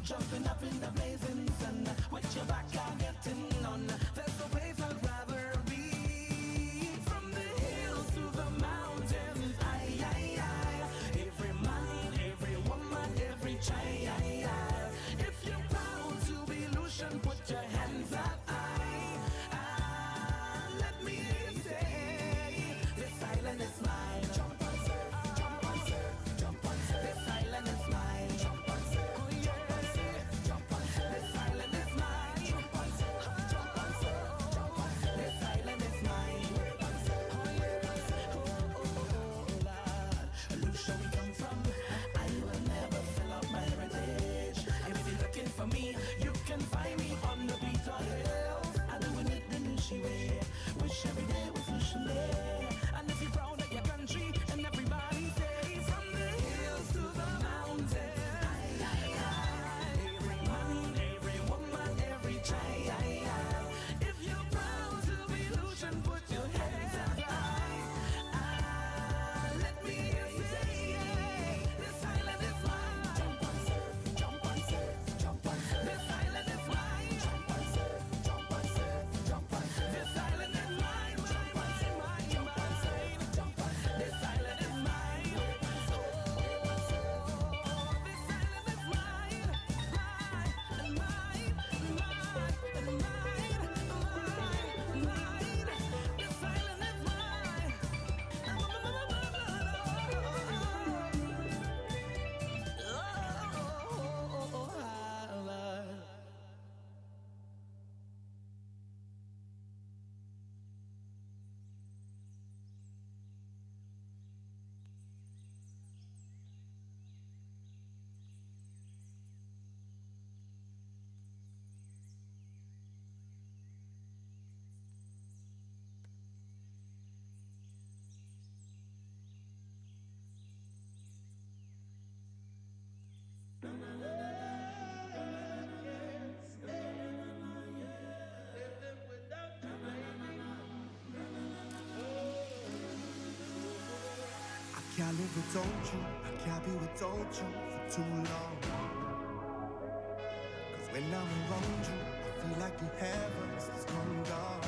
jumping up in the blazing sun. With your back, I'm getting on. There's no place I'd rather be. From the hills to the mountains, every man, every woman, every child. If you're proud to be Lucian, put your hands up high. Let me hear you say, this island is mine. Jump and say, jump and say, jump and say. This island is mine. Jump and say, jump and say, jump and say. This island is mine. Jump and say, jump and say, jump and say. This island is mine. Lord, Lucia, we come from. I will never fill up my heritage. And if you're looking for me, you can find me on the Peter Hill. I'm doing it the Lucia way. Wish every day was Lucian Day. And if you're proud of your country, and everybody say, from the hills to the mountains, every man, every woman, every child. If you're proud to be Lucian, put your hands up high. Let me hear you say, this island is mine. Jump and say, jump and say, jump and say. This island is mine. Jump and say, jump and say, jump and say. This island is mine. Jump and say, jump and say, jump and say. This island is mine. This island is mine. Mine, mine, mine, mine. This island is mine. I can't live without you, I can't be without you for too long. Cause when I'm around you, I feel like the heavens is gone down.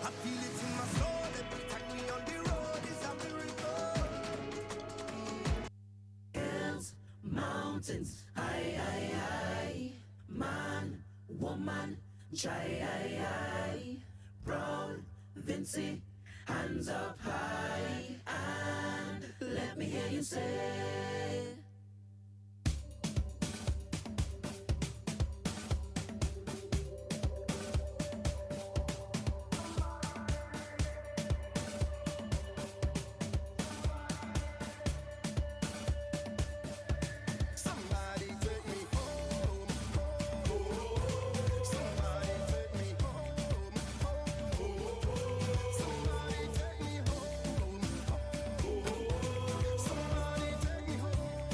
I feel it in my soul, every time we on the road is a miracle. Hills, mountains, high, man, woman, child, proud, Vincy, hands up high, and let me hear you say. Somebody take me home, somebody take me home, somebody take me home, somebody take me home.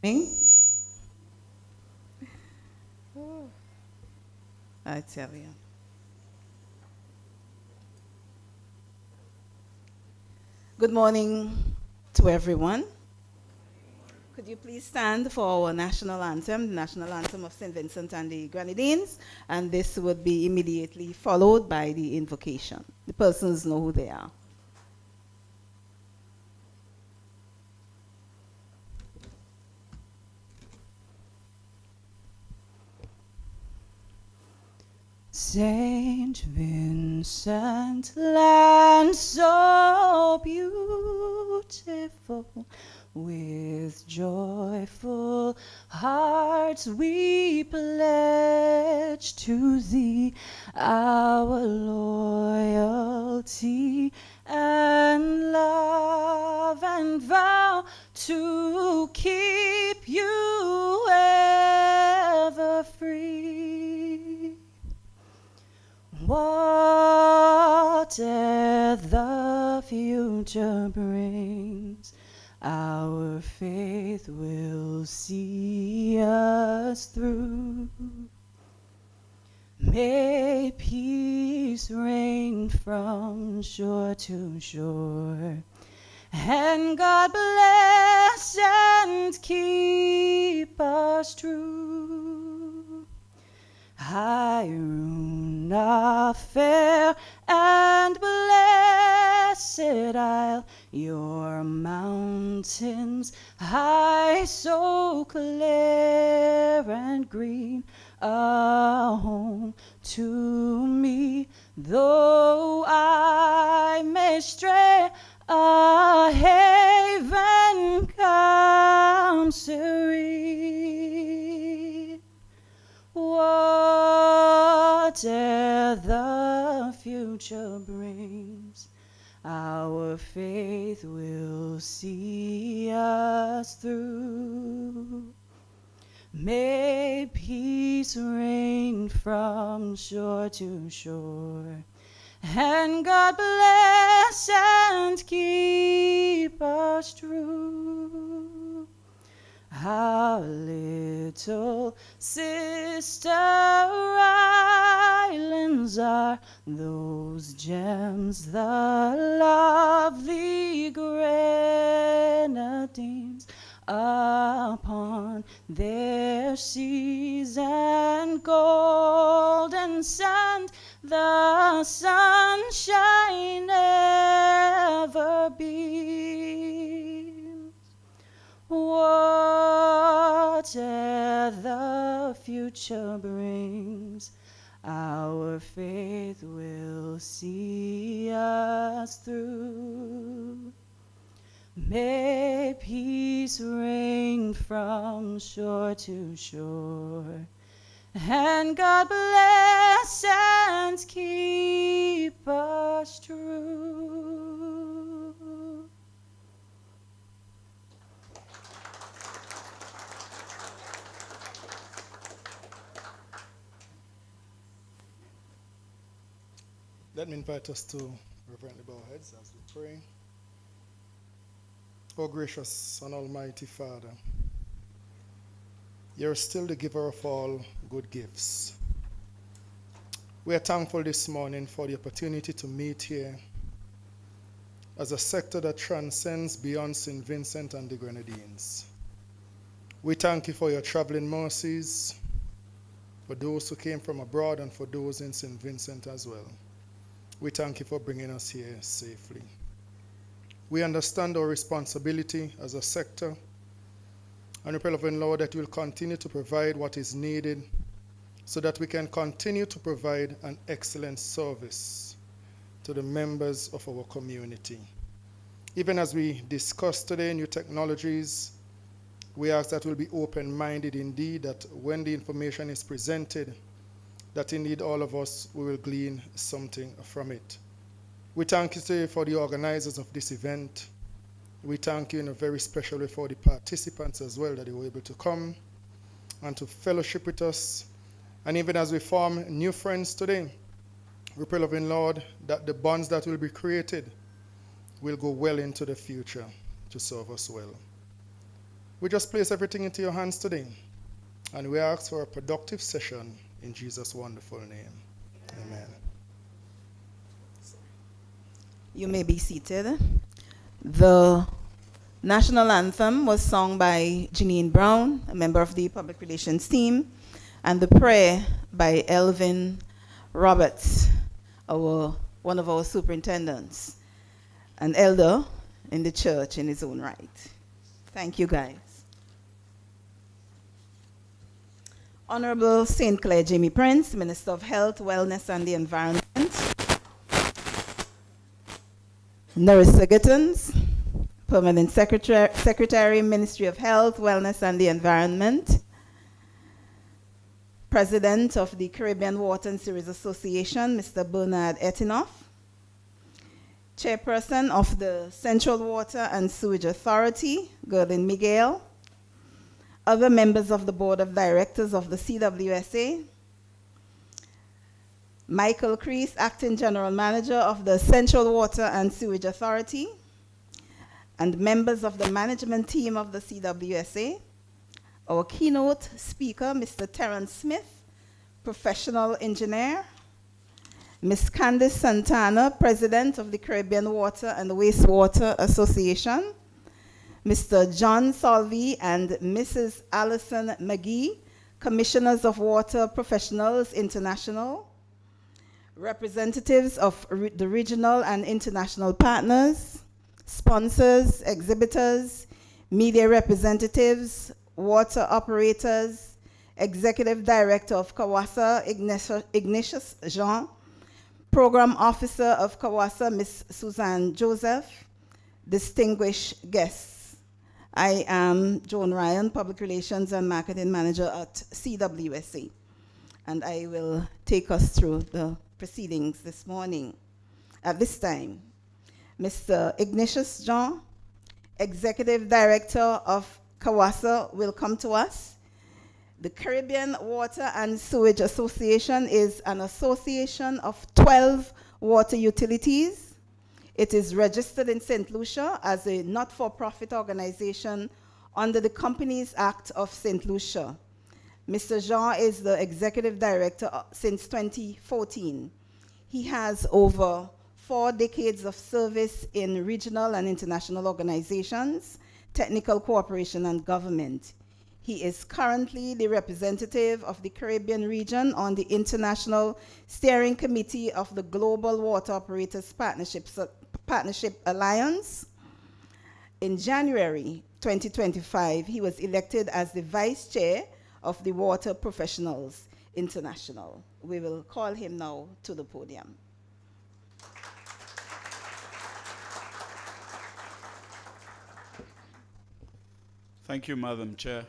Me? I tell you. Good morning to everyone. Could you please stand for our national anthem, the national anthem of St. Vincent and the Grenadines? And this would be immediately followed by the invocation. The persons know who they are. Saint Vincent, land so beautiful, with joyful hearts we pledge to thee our loyalty and love, and vow to keep you ever free. Whate'er the future brings, our faith will see us through. May peace reign from shore to shore, and God bless and keep us true. Iruna, fair and blessed isle, your mountains high, so clear and green, a home to me, though I may stray, a haven calm, serene. Whate'er the future brings, our faith will see us through. May peace reign from shore to shore, and God bless and keep us true. Our little sister islands are those gems, the lovely Grenadines, upon their seas and golden sand, the sunshine ever beams. Whate'er the future brings, our faith will see us through. May peace reign from shore to shore, and God bless and keep us true. Let me invite us to reverently bow our heads as we pray. Oh, gracious and almighty Father, you're still the giver of all good gifts. We are thankful this morning for the opportunity to meet here as a sector that transcends beyond St. Vincent and the Grenadines. We thank you for your traveling mercies, for those who came from abroad and for those in St. Vincent as well. We thank you for bringing us here safely. We understand our responsibility as a sector, and we pray, Lord, that you will continue to provide what is needed so that we can continue to provide an excellent service to the members of our community. Even as we discuss today new technologies, we ask that we'll be open-minded indeed, that when the information is presented, that indeed all of us we will glean something from it. We thank you today for the organizers of this event. We thank you in a very special way for the participants as well, that they were able to come and to fellowship with us. And even as we form new friends today, we pray, loving Lord, that the bonds that will be created will go well into the future to serve us well. We just place everything into your hands today, and we ask for a productive session in Jesus' wonderful name. Amen. You may be seated. The national anthem was sung by Janine Brown, a member of the public relations team, and the prayer by Elvin Roberts, one of our superintendents, an elder in the church in his own right. Thank you, guys. Honorable St. Clair Jamie Prince, Minister of Health, Wellness and the Environment. Nerissa Gittins, Permanent Secretary, Ministry of Health, Wellness and the Environment. President of the Caribbean Water and Sewage Association, Mr. Bernard Etinoff. Chairperson of the Central Water and Sewage Authority, Gerlin Miguel. Other members of the Board of Directors of the CWSA. Michael Crease, Acting General Manager of the Central Water and Sewage Authority. And members of the management team of the CWSA. Our keynote speaker, Mr. Terrence Smith, professional engineer. Ms. Candice Santana, President of the Caribbean Water and Wastewater Association. Mr. John Salvi and Mrs. Alison McGee, Commissioners of Water Professionals International. Representatives of the regional and international partners, sponsors, exhibitors, media representatives, water operators, Executive Director of CAWASA, Ignatius Jean, Program Officer of CAWASA, Ms. Suzanne Joseph, distinguished guests. I am Joan Ryan, Public Relations and Marketing Manager at CWSA, and I will take us through the proceedings this morning. At this time, Mr. Ignatius Jean, Executive Director of CAWASA, will come to us. The Caribbean Water and Sewage Association is an association of 12 water utilities. It is registered in St. Lucia as a not-for-profit organization under the Companies Act of St. Lucia. Mr. Jean is the Executive Director since 2014. He has over 4 decades of service in regional and international organizations, technical cooperation, and government. He is currently the representative of the Caribbean region on the International Steering Committee of the Global Water Operators Partnership Alliance. In January 2025, he was elected as the Vice Chair of the Water Professionals International. We will call him now to the podium. Thank you, Madam Chair.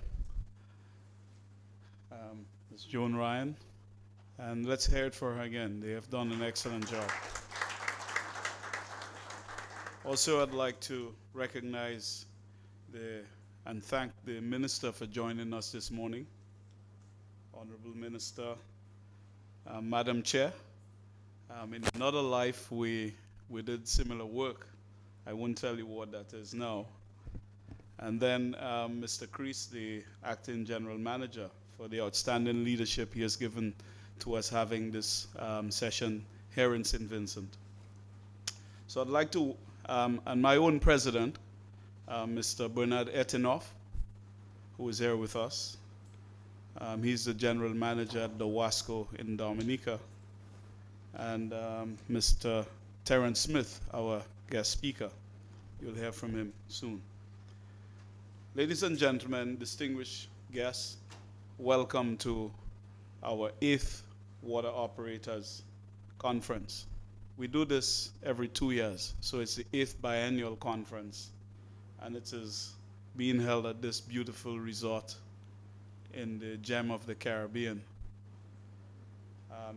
Ms. Joan Ryan, and let's hear it for her again. They have done an excellent job. Also, I'd like to recognize and thank the Minister for joining us this morning. Honorable Minister, Madam Chair, in another life we did similar work. I won't tell you what that is now. And then Mr. Crease, the Acting General Manager, for the outstanding leadership he has given to us having this session here in St. Vincent. So I'd like to, and my own president, Mr. Bernard Etinoff, who is here with us. He's the General Manager at the WASCO in Dominica. And Mr. Terrence Smith, our guest speaker. You'll hear from him soon. Ladies and gentlemen, distinguished guests, welcome to our 8th Water Operators Conference. We do this every 2 years, so it's the 8th biennial conference, and it is being held at this beautiful resort in the gem of the Caribbean,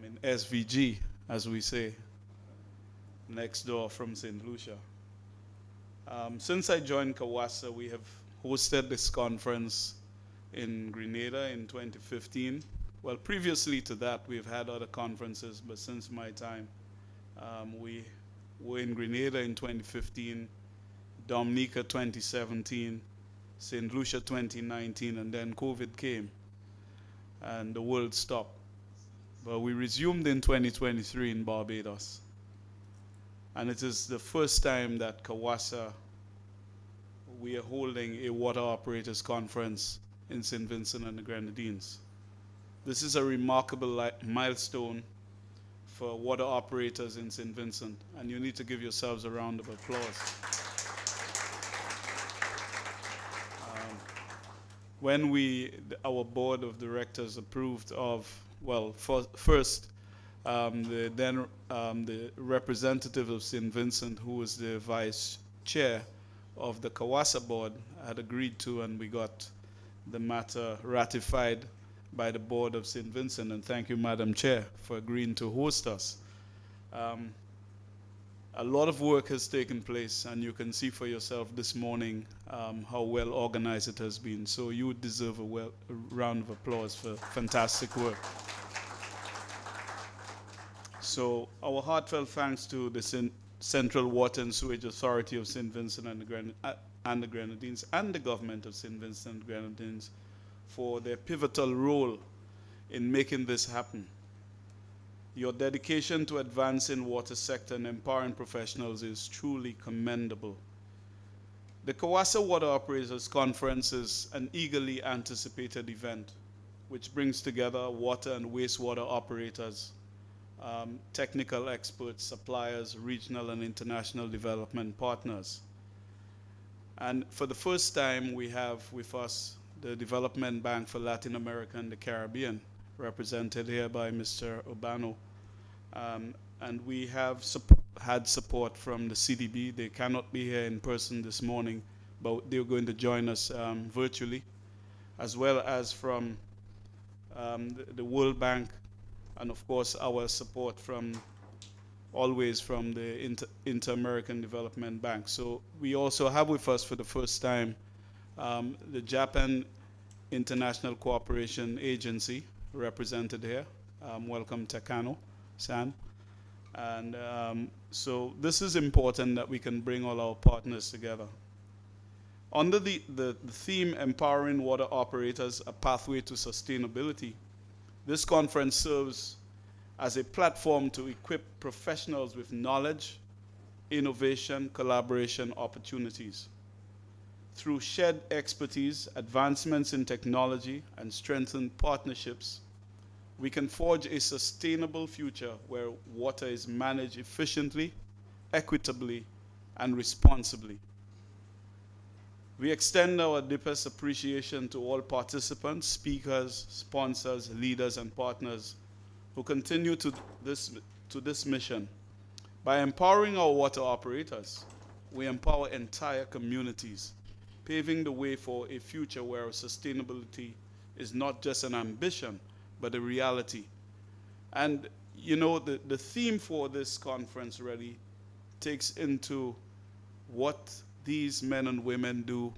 in SVG, as we say, next door from St. Lucia. Since I joined CAWASA, we have hosted this conference in Grenada in 2015. Well, previously to that, we've had other conferences, but since my time, we were in Grenada in 2015, Dominica 2017, St. Lucia 2019, and then COVID came and the world stopped. But we resumed in 2023 in Barbados. And it is the first time that CAWASA, we are holding a water operators conference in St. Vincent and the Grenadines. This is a remarkable milestone for water operators in St. Vincent, and you need to give yourselves a round of applause. When our board of directors approved of, well, first, the representative of St. Vincent, who was the vice chair of the CAWASA board, had agreed to, and we got the matter ratified by the board of St. Vincent. And thank you, Madam Chair, for agreeing to host us. A lot of work has taken place, and you can see for yourself this morning how well organized it has been. So you would deserve a round of applause for fantastic work. So our heartfelt thanks to the Central Water and Sewage Authority of St. Vincent and the Grenadines and the government of St. Vincent and the Grenadines for their pivotal role in making this happen. Your dedication to advancing water sector and empowering professionals is truly commendable. The CAWASA Water Operators Conference is an eagerly anticipated event which brings together water and wastewater operators, technical experts, suppliers, regional and international development partners. And for the first time, we have with us the Development Bank for Latin America and the Caribbean, represented here by Mr. Urbano. And we have had support from the CDB. They cannot be here in person this morning, but they're going to join us virtually, as well as from the World Bank, and of course our support always from the Inter-American Development Bank. So we also have with us for the first time the Japan International Cooperation Agency, represented here. Welcome, Takano-san. And so this is important that we can bring all our partners together. Under the theme, Empowering Water Operators, a Pathway to Sustainability, this conference serves as a platform to equip professionals with knowledge, innovation, collaboration opportunities. Through shared expertise, advancements in technology, and strengthened partnerships, we can forge a sustainable future where water is managed efficiently, equitably, and responsibly. We extend our deepest appreciation to all participants, speakers, sponsors, leaders, and partners who continue to this mission. By empowering our water operators, we empower entire communities, paving the way for a future where sustainability is not just an ambition, but a reality. And you know, the theme for this conference really takes into what these men and women do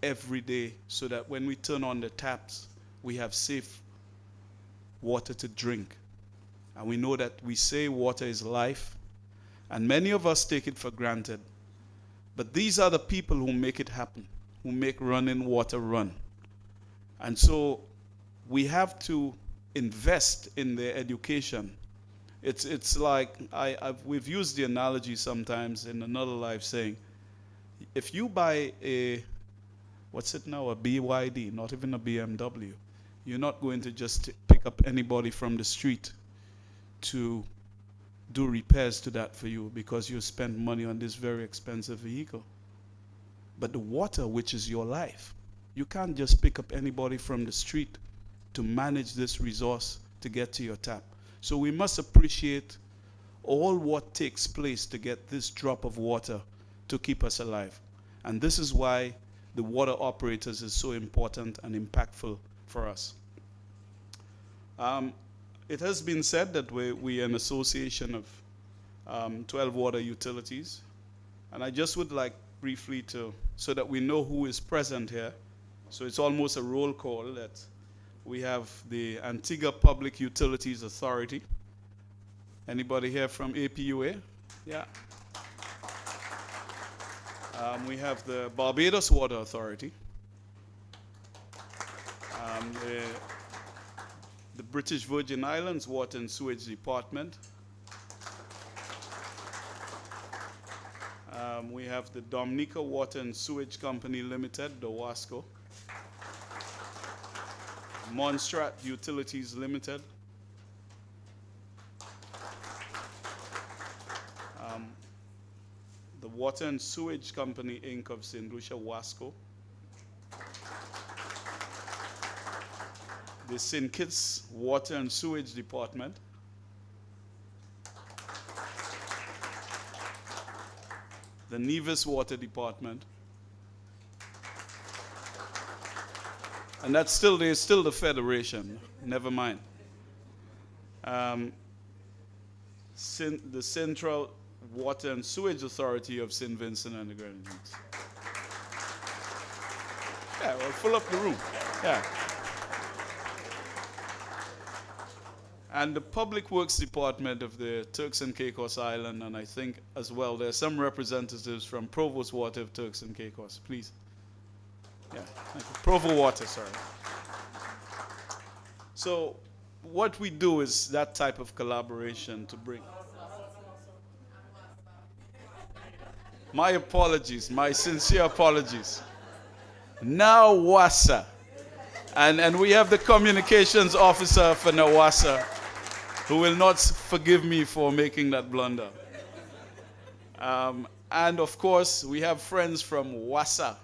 every day, so that when we turn on the taps, we have safe water to drink. And we know that we say water is life, and many of us take it for granted. But these are the people who make it happen, who make running water run. And so we have to invest in their education. It's like, we've used the analogy sometimes in another life saying, if you buy a BYD, not even a BMW, you're not going to just pick up anybody from the street to do repairs to that for you because you spent money on this very expensive vehicle. But the water, which is your life, you can't just pick up anybody from the street to manage this resource to get to your tap. So we must appreciate all what takes place to get this drop of water to keep us alive. And this is why the water operators is so important and impactful for us. It has been said that we are an association of 12 water utilities. And I just would like briefly so that we know who is present here. So it's almost a roll call that we have the Antigua Public Utilities Authority. Anybody here from APUA? Yeah. We have the Barbados Water Authority. the British Virgin Islands Water and Sewage Department. We have the Dominica Water and Sewage Company Limited, the WASCO. Montserrat Utilities Limited. The Water and Sewage Company Inc. of St. Lucia, WASCO. The St. Kitts Water and Sewage Department. The Nevis Water Department. And there's still the Federation, never mind. The Central Water and Sewage Authority of St. Vincent and the Grenadines. Yeah, we'll fill up the room. Yeah. And the Public Works Department of the Turks and Caicos Island, and I think as well there are some representatives from Provost Water of Turks and Caicos, please. Yeah, thank you. Provo Water, sorry. So what we do is that type of collaboration to bring. My apologies, my sincere apologies. Now WASA. And we have the communications officer for NAWASA who will not forgive me for making that blunder. And of course, we have friends from WASA.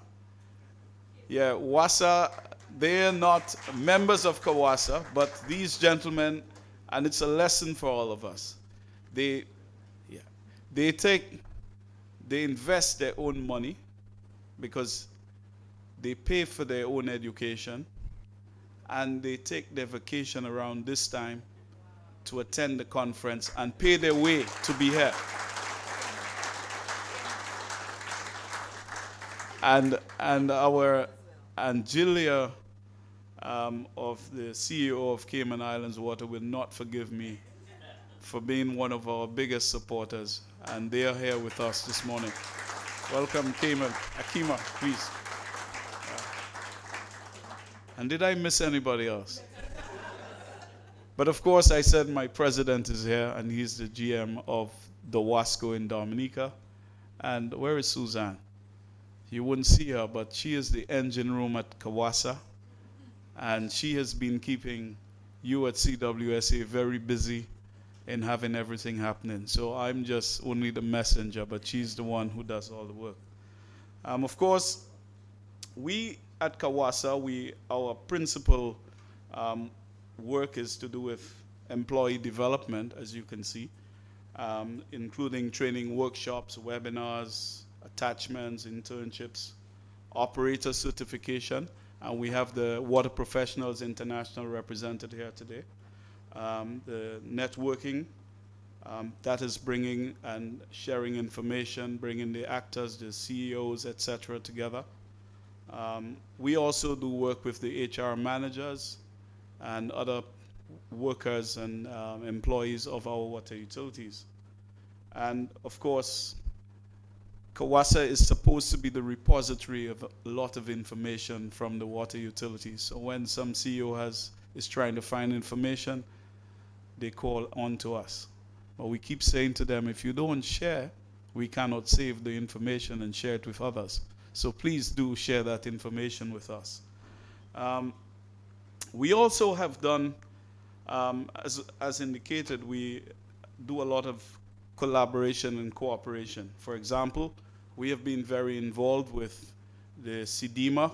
Yeah, WASA, they're not members of CAWASA, but these gentlemen, and it's a lesson for all of us. They invest their own money because they pay for their own education, and they take their vacation around this time to attend the conference and pay their way to be here. And Julia of the CEO of Cayman Islands Water will not forgive me for being one of our biggest supporters, and they are here with us this morning. Welcome, Cayman. Akima, please. And did I miss anybody else? But of course, I said my president is here, and he's the GM of the WASCO in Dominica. And where is Suzanne? You wouldn't see her, but she is the engine room at CAWASA, and she has been keeping you at CWSA very busy in having everything happening. So I'm just only the messenger, but she's the one who does all the work. Of course, we at CAWASA, our principal work is to do with employee development, as you can see, including training workshops, webinars, attachments, internships, operator certification, and we have the Water Professionals International represented here today. The networking, that is bringing and sharing information, bringing the actors, the CEOs, etc. together. We also do work with the HR managers and other workers and employees of our water utilities. And of course, CAWASA is supposed to be the repository of a lot of information from the water utilities. So when some CEO is trying to find information, they call on to us. But we keep saying to them, if you don't share, we cannot save the information and share it with others. So please do share that information with us. We also have done, as indicated, we do a lot of collaboration and cooperation. For example, we have been very involved with the CDEMA,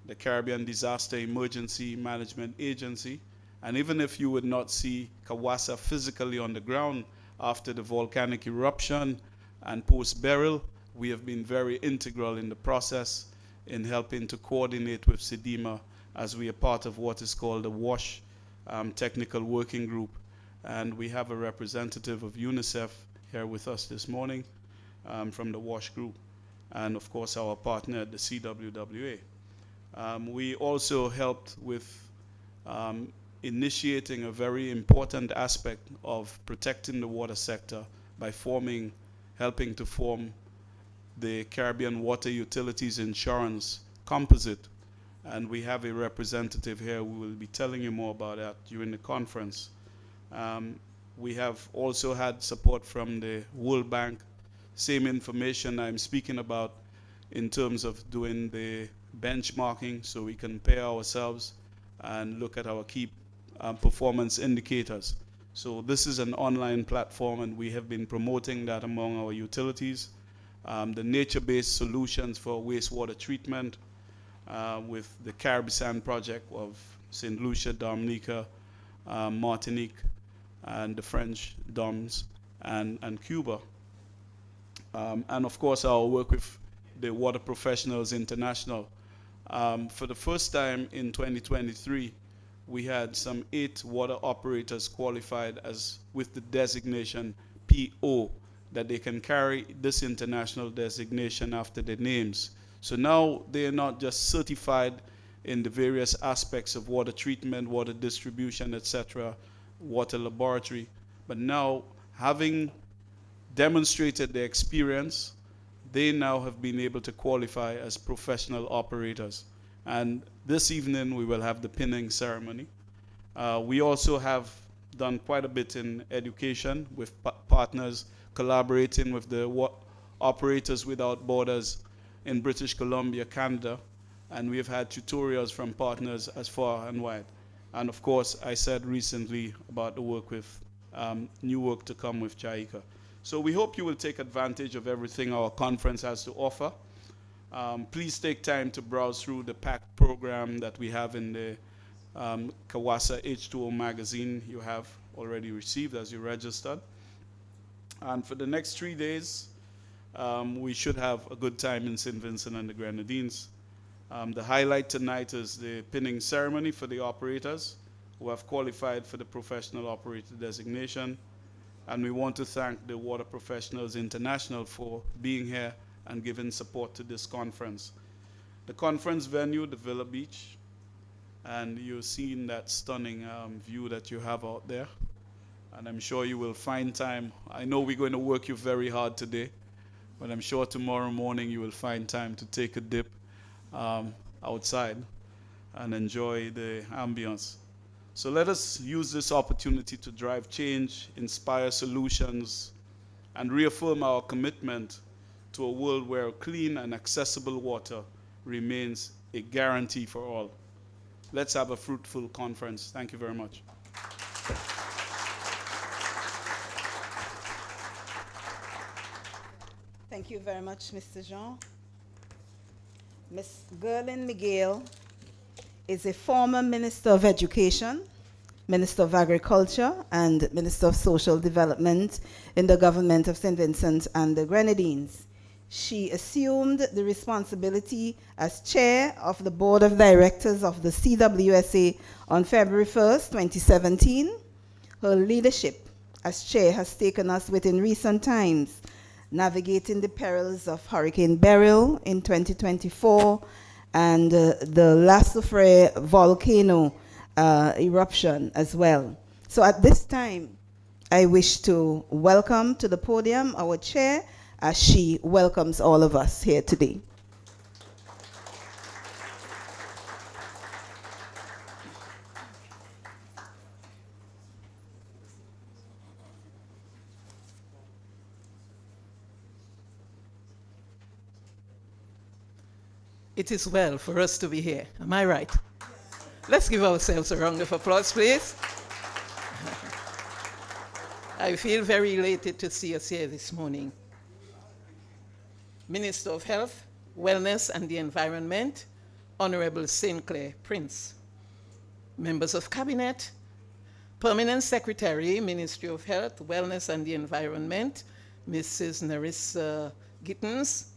the Caribbean Disaster Emergency Management Agency. And even if you would not see CAWASA physically on the ground after the volcanic eruption and post-burial, we have been very integral in the process in helping to coordinate with CDEMA as we are part of what is called the WASH Technical Working Group. And we have a representative of UNICEF here with us this morning from the WASH group, and of course our partner at the CWWA. We also helped with initiating a very important aspect of protecting the water sector by helping to form the Caribbean Water Utilities Insurance Composite. and we have a representative here who will be telling you more about that during the conference. We have also had support from the World Bank, same information I'm speaking about in terms of doing the benchmarking so we compare ourselves and look at our key performance indicators. So this is an online platform, and we have been promoting that among our utilities. The nature-based solutions for wastewater treatment with the Caribbean project of St. Lucia, Dominica, Martinique, and the French Doms and Cuba. And of course our work with the Water Professionals International. For the first time in 2023, we had some 8 water operators qualified as with the designation PO, that they can carry this international designation after their names. So now they are not just certified in the various aspects of water treatment, water distribution, etc., water laboratory, but now having demonstrated their experience, they now have been able to qualify as professional operators. And this evening we will have the pinning ceremony. We also have done quite a bit in education with partners collaborating with the Operators Without Borders in British Columbia, Canada, and we have had tutorials from partners as far and wide. And of course, I said recently about the work with new work to come with JICA. So we hope you will take advantage of everything our conference has to offer. Please take time to browse through the packed program that we have in the CAWASA H2O magazine you have already received as you registered. And for the next 3 days, we should have a good time in St. Vincent and the Grenadines. The highlight tonight is the pinning ceremony for the operators who have qualified for the professional operator designation. And we want to thank the Water Professionals International for being here and giving support to this conference. The conference venue, the Villa Beach, and you're seeing that stunning view that you have out there. And I'm sure you will find time. I know we're going to work you very hard today, but I'm sure tomorrow morning you will find time to take a dip outside and enjoy the ambience. So let us use this opportunity to drive change, inspire solutions, and reaffirm our commitment to a world where clean and accessible water remains a guarantee for all. Let's have a fruitful conference. Thank you very much. Thank you very much, Mr. Jean. Ms. Gerlin Miguel is a former Minister of Education, Minister of Agriculture, and Minister of Social Development in the government of St. Vincent and the Grenadines. She assumed the responsibility as chair of the Board of Directors of the CWSA on February 1st, 2017. Her leadership as chair has taken us within recent times, navigating the perils of Hurricane Beryl in 2024 and the La Soufrière volcano eruption as well. So at this time, I wish to welcome to the podium our chair as she welcomes all of us here today. It is well for us to be here. Am I right? Let's give ourselves a round of applause, please. I feel very elated to see us here this morning. Minister of Health, Wellness and the Environment, Honorable Sinclair Prince. Members of Cabinet, Permanent Secretary, Ministry of Health, Wellness and the Environment, Mrs. Nerissa Gittens,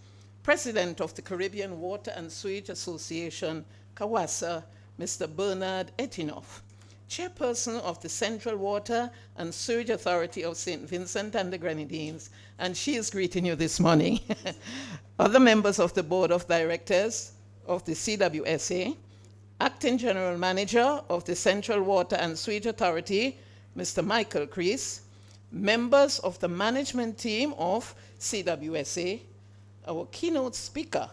President of the Caribbean Water and Sewage Association, CAWASA, Mr. Bernard Etinoff, Chairperson of the Central Water and Sewage Authority of St. Vincent and the Grenadines, and she is greeting you this morning. Other members of the Board of Directors of the CWSA, Acting General Manager of the Central Water and Sewage Authority, Mr. Michael Crease, members of the management team of CWSA, our keynote speaker,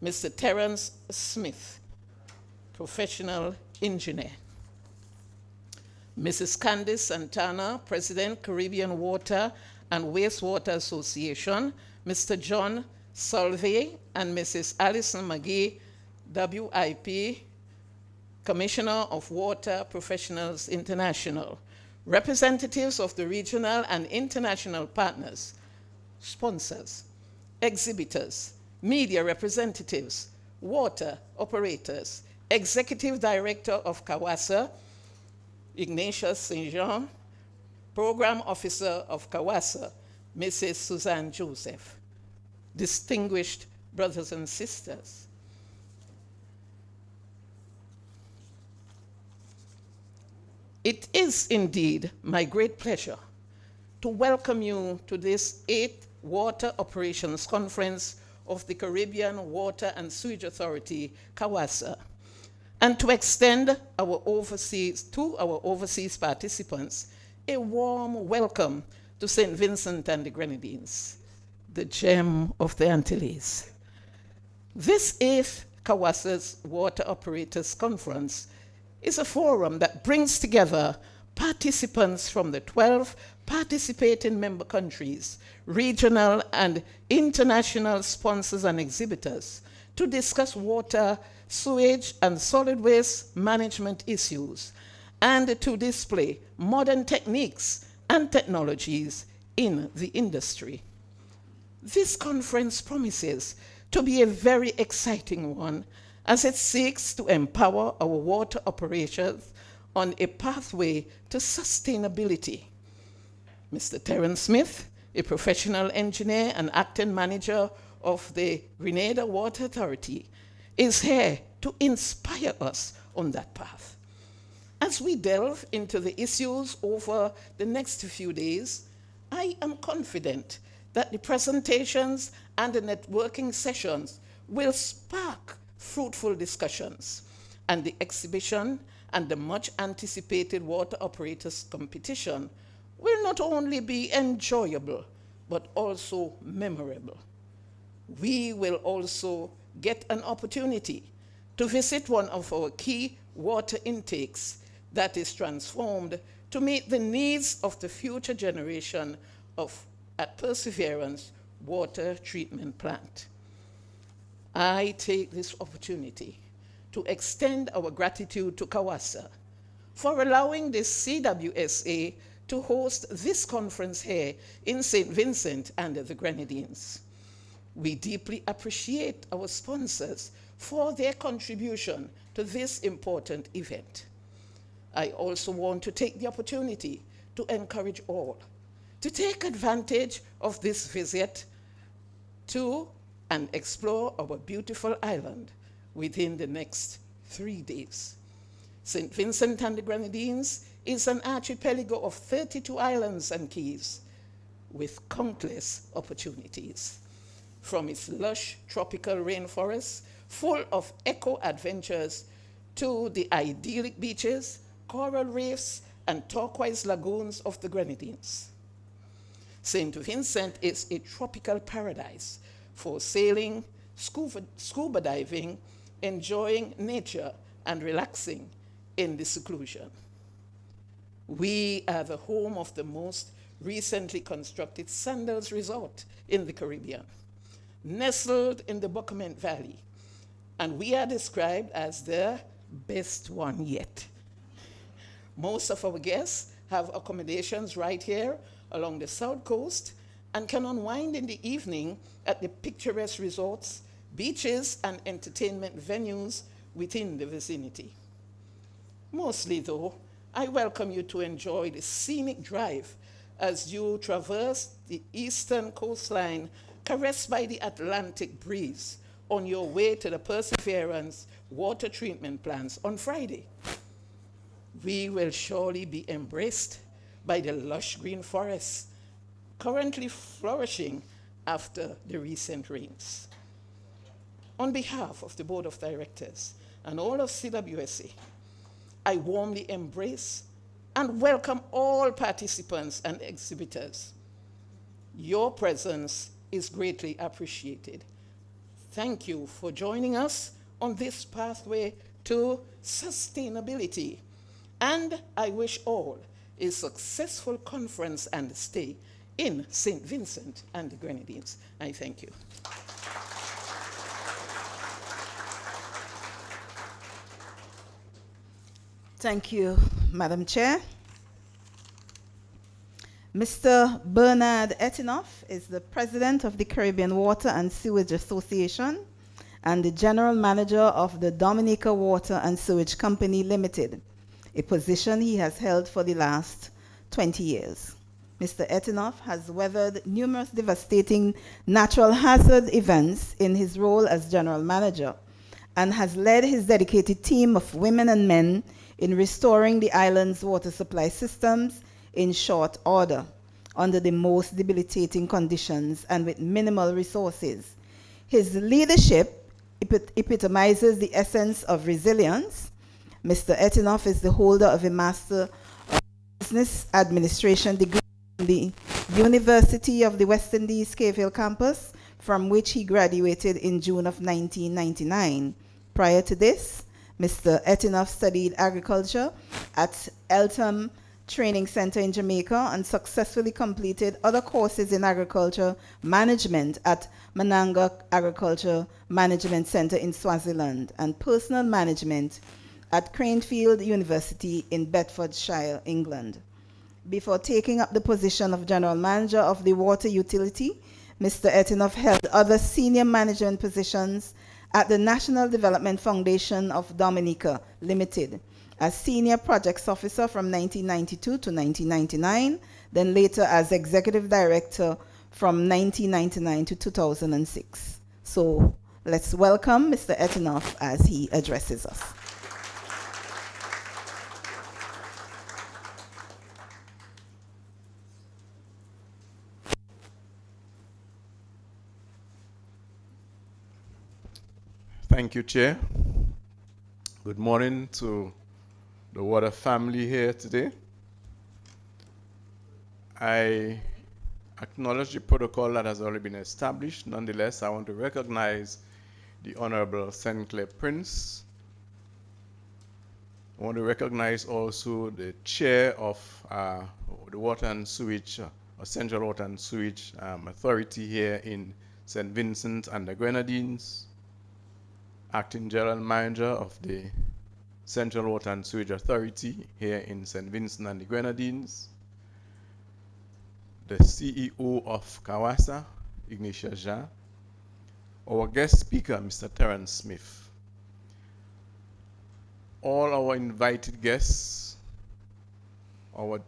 Mr. Terence Smith, professional engineer. Mrs. Candice Santana, President, Caribbean Water and Wastewater Association, Mr. John Solvay, and Mrs. Alison McGee, WIP, Commissioner of Water Professionals International, representatives of the regional and international partners, sponsors, exhibitors, media representatives, water operators, Executive Director of CAWASA, Ignatius St. Jean, Program Officer of CAWASA, Mrs. Suzanne Joseph, distinguished brothers and sisters. It is indeed my great pleasure to welcome you to this 8th Water Operations Conference of the Caribbean Water and Sewage Authority, CAWASA, and to extend to our overseas participants a warm welcome to St. Vincent and the Grenadines, the gem of the Antilles. This 8th CAWASA's Water Operators Conference is a forum that brings together participants from the 12 participating member countries, regional and international sponsors and exhibitors to discuss water, sewage, and solid waste management issues, and to display modern techniques and technologies in the industry. This conference promises to be a very exciting one as it seeks to empower our water operations on a pathway to sustainability. Mr. Terence Smith, a professional engineer and acting manager of the Grenada Water Authority, is here to inspire us on that path. As we delve into the issues over the next few days, I am confident that the presentations and the networking sessions will spark fruitful discussions, and the exhibition and the much anticipated water operators competition will not only be enjoyable, but also memorable. We will also get an opportunity to visit one of our key water intakes that is transformed to meet the needs of the future generation at Perseverance Water Treatment Plant. I take this opportunity to extend our gratitude to CAWASA for allowing the CWSA to host this conference here in St. Vincent and the Grenadines. We deeply appreciate our sponsors for their contribution to this important event. I also want to take the opportunity to encourage all to take advantage of this visit to and explore our beautiful island within the next 3 days. St. Vincent and the Grenadines is an archipelago of 32 islands and keys with countless opportunities. From its lush tropical rainforests full of eco-adventures to the idyllic beaches, coral reefs, and turquoise lagoons of the Grenadines. St. Vincent is a tropical paradise for sailing, scuba diving, enjoying nature, and relaxing in the seclusion. We are the home of the most recently constructed Sandals Resort in the Caribbean, nestled in the Buckerman Valley, and we are described as the best one yet. Most of our guests have accommodations right here along the south coast and can unwind in the evening at the picturesque resorts, beaches, and entertainment venues within the vicinity. Mostly, though, I welcome you to enjoy the scenic drive as you traverse the eastern coastline, caressed by the Atlantic breeze, on your way to the Perseverance water treatment plants on Friday. We will surely be embraced by the lush green forests currently flourishing after the recent rains. On behalf of the Board of Directors and all of CWSA, I warmly embrace and welcome all participants and exhibitors. Your presence is greatly appreciated. Thank you for joining us on this pathway to sustainability. And I wish all a successful conference and stay in St. Vincent and the Grenadines. I thank you. Thank you, Madam Chair. Mr. Bernard Etinoff is the President of the Caribbean Water and Sewage Association and the General Manager of the Dominica Water and Sewage Company Limited, a position he has held for the last 20 years. Mr. Etinoff has weathered numerous devastating natural hazard events in his role as General Manager and has led his dedicated team of women and men in restoring the island's water supply systems in short order, under the most debilitating conditions and with minimal resources. His leadership epitomizes the essence of resilience. Mr. Etinoff is the holder of a Master of Business Administration degree from the University of the West Indies Cave Hill campus, from which he graduated in June of 1999. Prior to this, Mr. Etinoff studied agriculture at Eltham Training Center in Jamaica and successfully completed other courses in agriculture management at Mananga Agriculture Management Center in Swaziland and personal management at Cranfield University in Bedfordshire, England. Before taking up the position of General Manager of the Water Utility, Mr. Etinoff held other senior management positions at the National Development Foundation of Dominica Limited, as Senior Projects Officer from 1992 to 1999, then later as Executive Director from 1999 to 2006. So let's welcome Mr. Etinoff as he addresses us. Thank you, Chair. Good morning to the water family here today. I acknowledge the protocol that has already been established. Nonetheless, I want to recognize the Honorable St. Clair Prince. I want to recognize also the Chair of the Water and Sewage, or Central Water and Sewage Authority here in St. Vincent and the Grenadines, Acting General Manager of the Central Water and Sewage Authority here in St. Vincent and the Grenadines, the CEO of CAWASA, Ignatia Jean, our guest speaker, Mr. Terence Smith, all our invited guests, our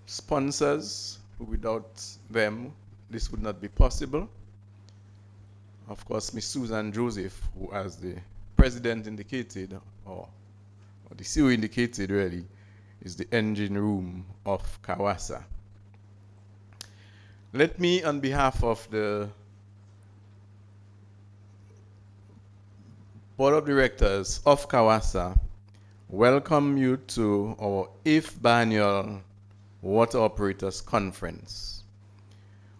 sponsors, without them, this would not be possible. Of course, Ms. Susan Joseph, who, as the President indicated, or the CEO indicated really, is the engine room of CAWASA. Let me, on behalf of the Board of Directors of CAWASA, welcome you to our 8th biennial Water Operators Conference.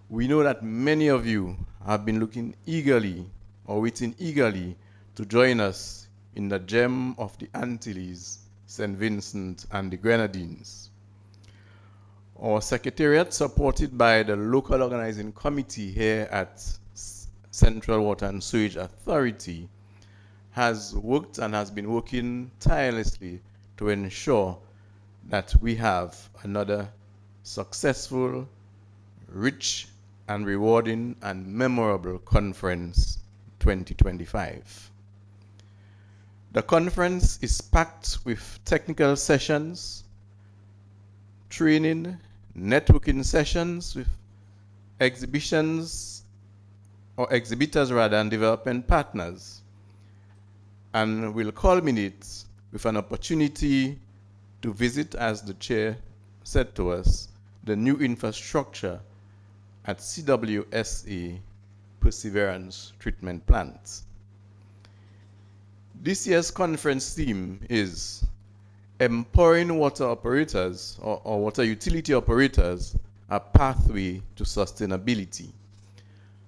We know that many of you have been looking eagerly or waiting eagerly to join us in the gem of the Antilles, St. Vincent and the Grenadines. Our Secretariat, supported by the local organizing committee here at Central Water and Sewage Authority, has worked and has been working tirelessly to ensure that we have another successful, rich, and rewarding and memorable conference 2025. The conference is packed with technical sessions, training, networking sessions with exhibitors and development partners, and will culminate with an opportunity to visit, as the chair said to us, the new infrastructure at CWSA Perseverance Treatment Plant. This year's conference theme is Empowering Water Operators or Water Utility Operators, a Pathway to Sustainability.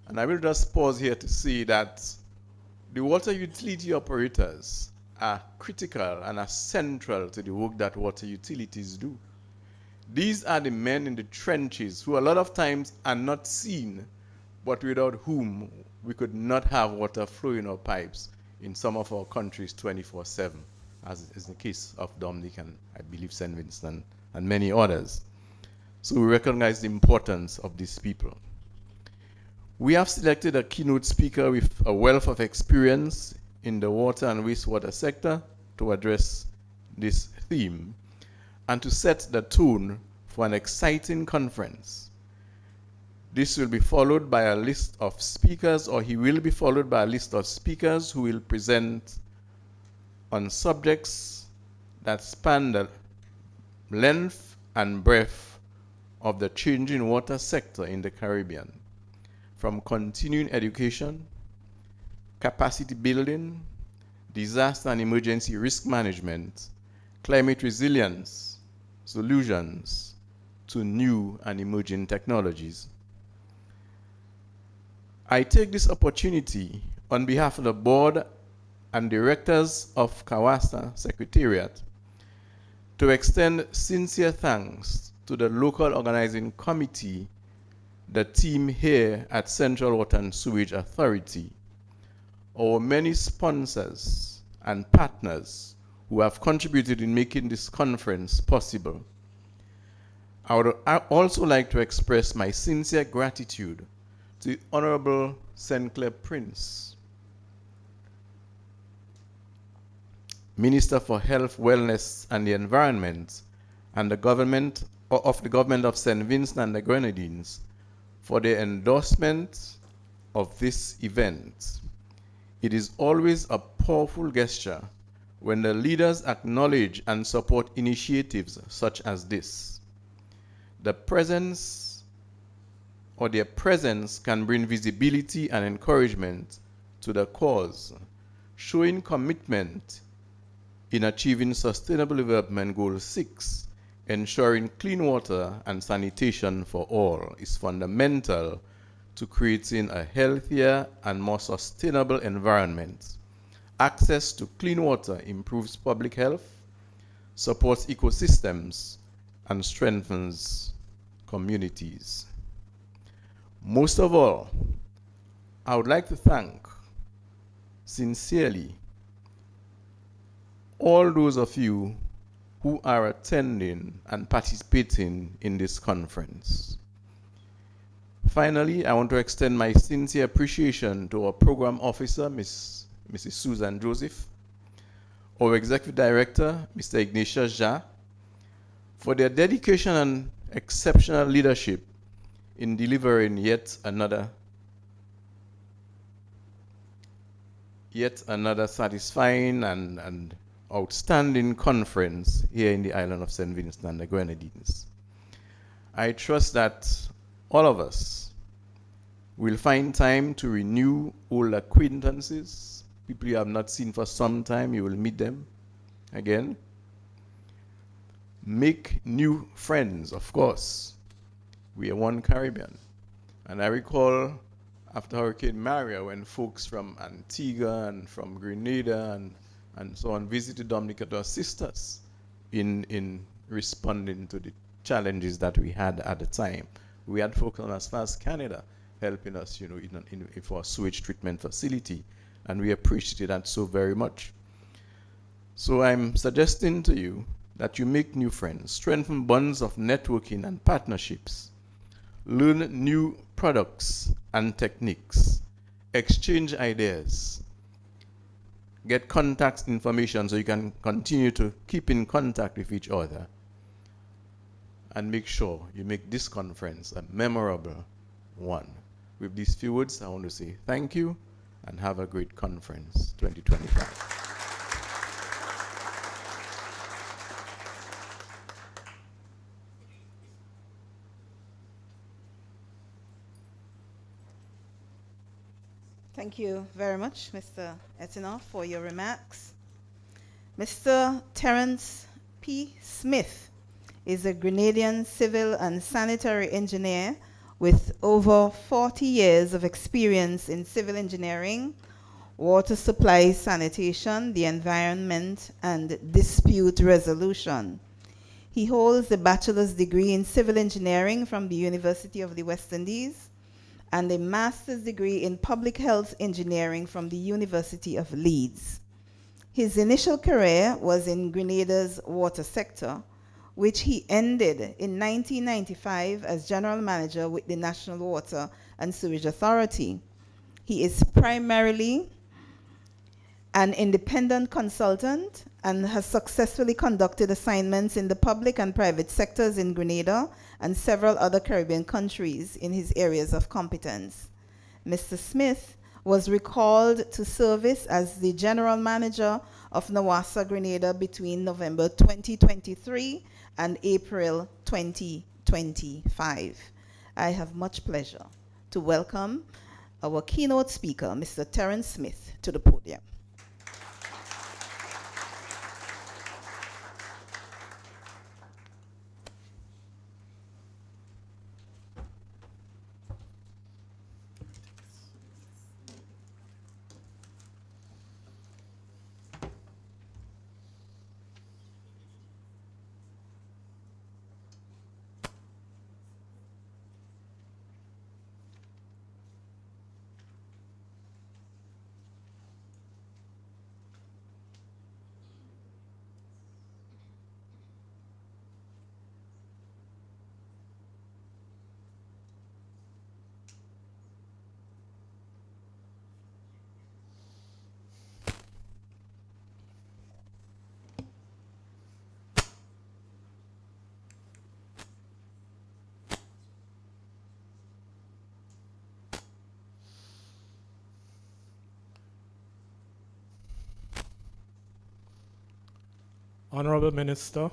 And I will just pause here to say that the water utility operators are critical and are central to the work that water utilities do. These are the men in the trenches who a lot of times are not seen, but without whom we could not have water flowing our pipes in some of our countries 24/7, as is the case of Dominic and I believe St. Vincent and many others. So we recognize the importance of these people. We have selected a keynote speaker with a wealth of experience in the water and wastewater sector to address this theme and to set the tone for an exciting conference. This will be followed by a list of speakers, or he will be followed by a list of speakers who will present on subjects that span the length and breadth of the changing water sector in the Caribbean, from continuing education, capacity building, disaster and emergency risk management, climate resilience, solutions, to new and emerging technologies. I take this opportunity on behalf of the board and directors of CAWASA Secretariat to extend sincere thanks to the local organizing committee, the team here at Central Water and Sewage Authority, our many sponsors and partners who have contributed in making this conference possible. I would also like to express my sincere gratitude to the Honorable St. Clair Prince, Minister for Health, Wellness and the Environment, and the government of St. Vincent and the Grenadines for their endorsement of this event. It is always a powerful gesture when the leaders acknowledge and support initiatives such as this. Their presence can bring visibility and encouragement to the cause, showing commitment in achieving Sustainable Development Goal 6, ensuring clean water and sanitation for all is fundamental to creating a healthier and more sustainable environment. Access to clean water improves public health, supports ecosystems, and strengthens communities. Most of all, I would like to thank sincerely all those of you who are attending and participating in this conference. Finally, I want to extend my sincere appreciation to our program officer, Mrs. Susan Joseph, our executive director, Mr. Ignatius Ja, for their dedication and exceptional leadership in delivering yet another satisfying and outstanding conference here in the island of St. Vincent and the Grenadines. I trust that all of us will find time to renew old acquaintances, people you have not seen for some time, you will meet them again. Make new friends, of course. We are one Caribbean. And I recall after Hurricane Maria, when folks from Antigua and from Grenada and so on visited Dominica to assist us in responding to the challenges that we had at the time. We had folks on as far as Canada helping us, for a sewage treatment facility, and we appreciated that so very much. So I'm suggesting to you that you make new friends, strengthen bonds of networking and partnerships, learn new products and techniques, exchange ideas, get contact information so you can continue to keep in contact with each other, and make sure you make this conference a memorable one. With these few words, I want to say thank you and have a great conference 2025. Thank you very much, Mr. Etinoff, for your remarks. Mr. Terence P. Smith is a Grenadian civil and sanitary engineer with over 40 years of experience in civil engineering, water supply, sanitation, the environment, and dispute resolution. He holds a bachelor's degree in civil engineering from the University of the West Indies and a master's degree in public health engineering from the University of Leeds. His initial career was in Grenada's water sector, which he ended in 1995 as general manager with the National Water and Sewage Authority. He is primarily an independent consultant and has successfully conducted assignments in the public and private sectors in Grenada and several other Caribbean countries in his areas of competence. Mr. Smith was recalled to service as the general manager of NWASA Grenada between November 2023 and April 2025. I have much pleasure to welcome our keynote speaker, Mr. Terence Smith, to the podium. Honorable Minister,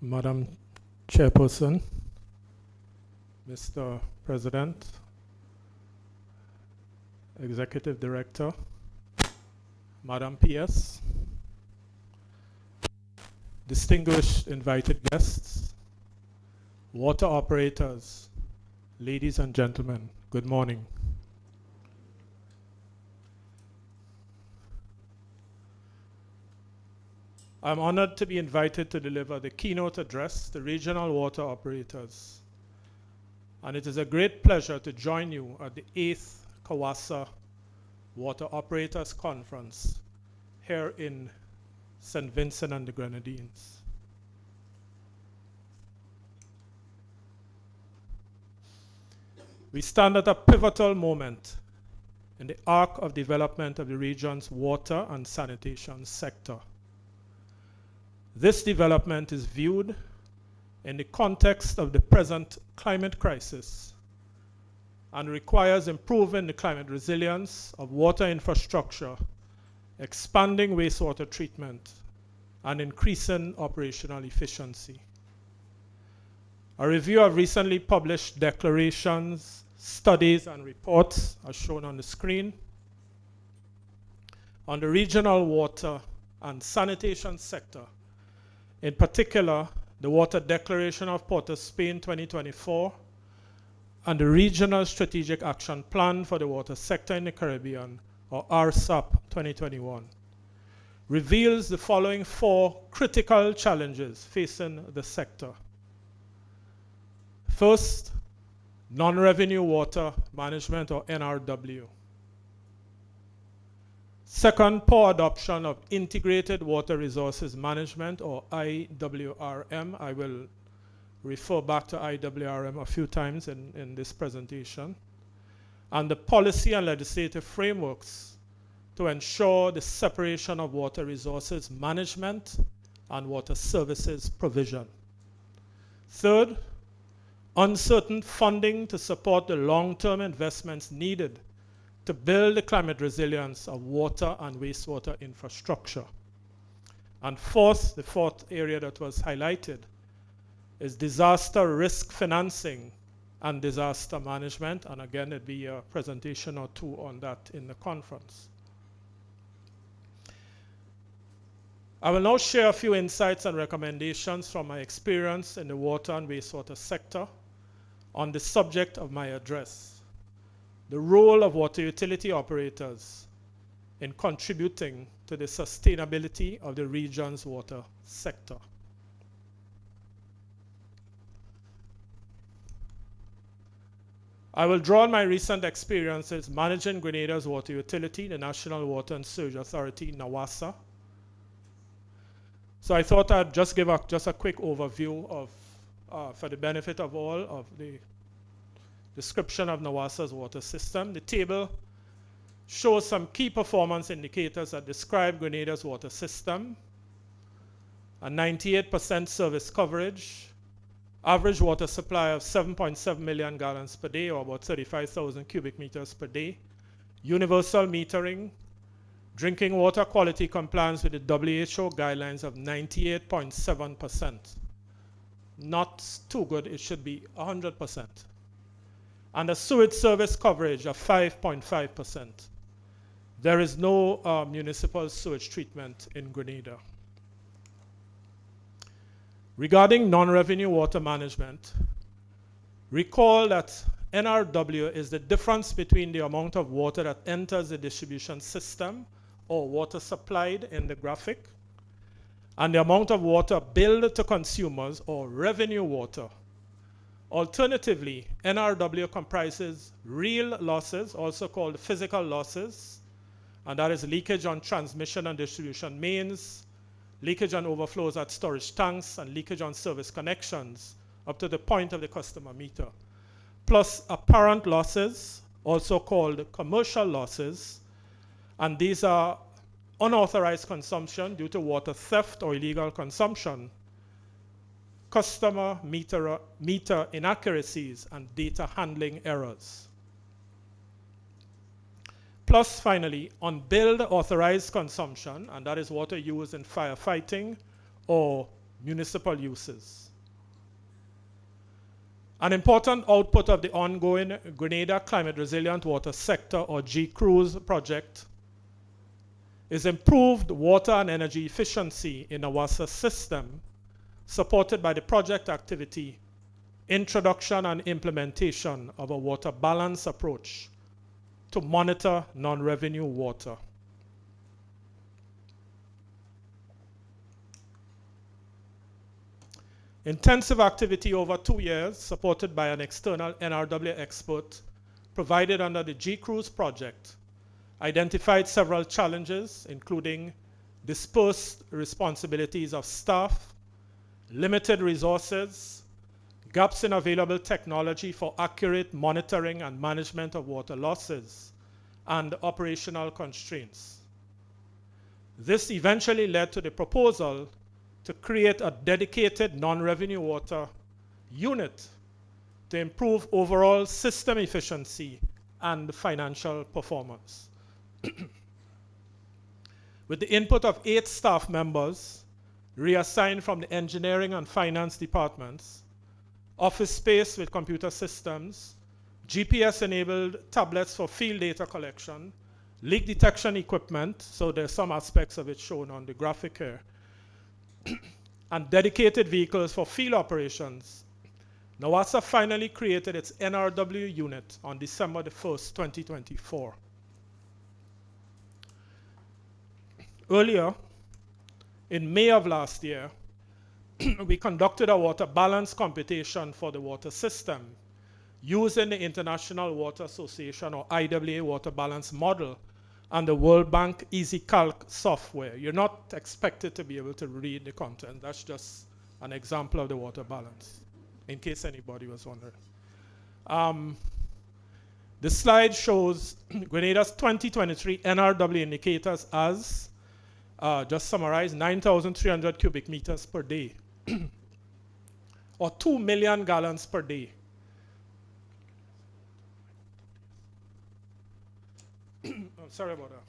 Madam Chairperson, Mr. President, Executive Director, Madam PS, distinguished invited guests, water operators, ladies and gentlemen, good morning. I'm honored to be invited to deliver the keynote address to regional water operators. And it is a great pleasure to join you at the 8th CAWASA Water Operators Conference here in St. Vincent and the Grenadines. We stand at a pivotal moment in the arc of development of the region's water and sanitation sector. This development is viewed in the context of the present climate crisis and requires improving the climate resilience of water infrastructure, expanding wastewater treatment, and increasing operational efficiency. A review of recently published declarations, studies, and reports, as shown on the screen, on the regional water and sanitation sector, in particular, the Water Declaration of Port of Spain 2024 and the Regional Strategic Action Plan for the Water Sector in the Caribbean, or RSAP 2021, reveals the following 4 critical challenges facing the sector. First, non-revenue water management, or NRW. Second, poor adoption of integrated water resources management, or IWRM. I will refer back to IWRM a few times in this presentation. And the policy and legislative frameworks to ensure the separation of water resources management and water services provision. Third, uncertain funding to support the long-term investments needed to build the climate resilience of water and wastewater infrastructure. And fourth, the fourth area that was highlighted is disaster risk financing and disaster management. And again, there'll be a presentation or two on that in the conference. I will now share a few insights and recommendations from my experience in the water and wastewater sector on the subject of my address. the role of water utility operators in contributing to the sustainability of the region's water sector. I will draw on my recent experiences managing Grenada's water utility, the National Water and Sewage Authority, NAWASA. So I thought I'd just give just a quick overview of, for the benefit of all, of the description of NAWASA's water system. The table shows some key performance indicators that describe Grenada's water system. A 98% service coverage, average water supply of 7.7 million gallons per day, or about 35,000 cubic meters per day. Universal metering, drinking water quality compliance with the WHO guidelines of 98.7%. Not too good, it should be 100%. And a sewage service coverage of 5.5%. There is no municipal sewage treatment in Grenada. Regarding non-revenue water management, recall that NRW is the difference between the amount of water that enters the distribution system or water supplied in the graphic and the amount of water billed to consumers or revenue water. Alternatively, NRW comprises real losses, also called physical losses, and that is leakage on transmission and distribution mains, leakage and overflows at storage tanks, and leakage on service connections up to the point of the customer meter, plus apparent losses, also called commercial losses, and these are unauthorized consumption due to water theft or illegal consumption, customer meter inaccuracies, and data handling errors. Plus, finally, unbilled authorized consumption, and that is water used in firefighting or municipal uses. An important output of the ongoing Grenada Climate Resilient Water Sector, or GCRUISE project, is improved water and energy efficiency in the NAWASA system, supported by the project activity, introduction and implementation of a water balance approach to monitor non-revenue water. Intensive activity over 2 years, supported by an external NRW expert, provided under the GCRUISE project, identified several challenges, including dispersed responsibilities of staff, limited resources, gaps in available technology for accurate monitoring and management of water losses, and operational constraints. This eventually led to the proposal to create a dedicated non-revenue water unit to improve overall system efficiency and financial performance. With the input of 8 staff members reassigned from the engineering and finance departments, office space with computer systems, GPS-enabled tablets for field data collection, leak detection equipment, so there's some aspects of it shown on the graphic here, and dedicated vehicles for field operations, NAWASA finally created its NRW unit on December the 1st, 2024. Earlier, in May of last year, we conducted a water balance computation for the water system using the International Water Association, or IWA, water balance model and the World Bank EasyCalc software. You're not expected to be able to read the content. That's just an example of the water balance, in case anybody was wondering. The slide shows Grenada's 2023 NRW indicators as, just summarize, 9,300 cubic meters per day, or 2 million gallons per day. Oh, sorry about that.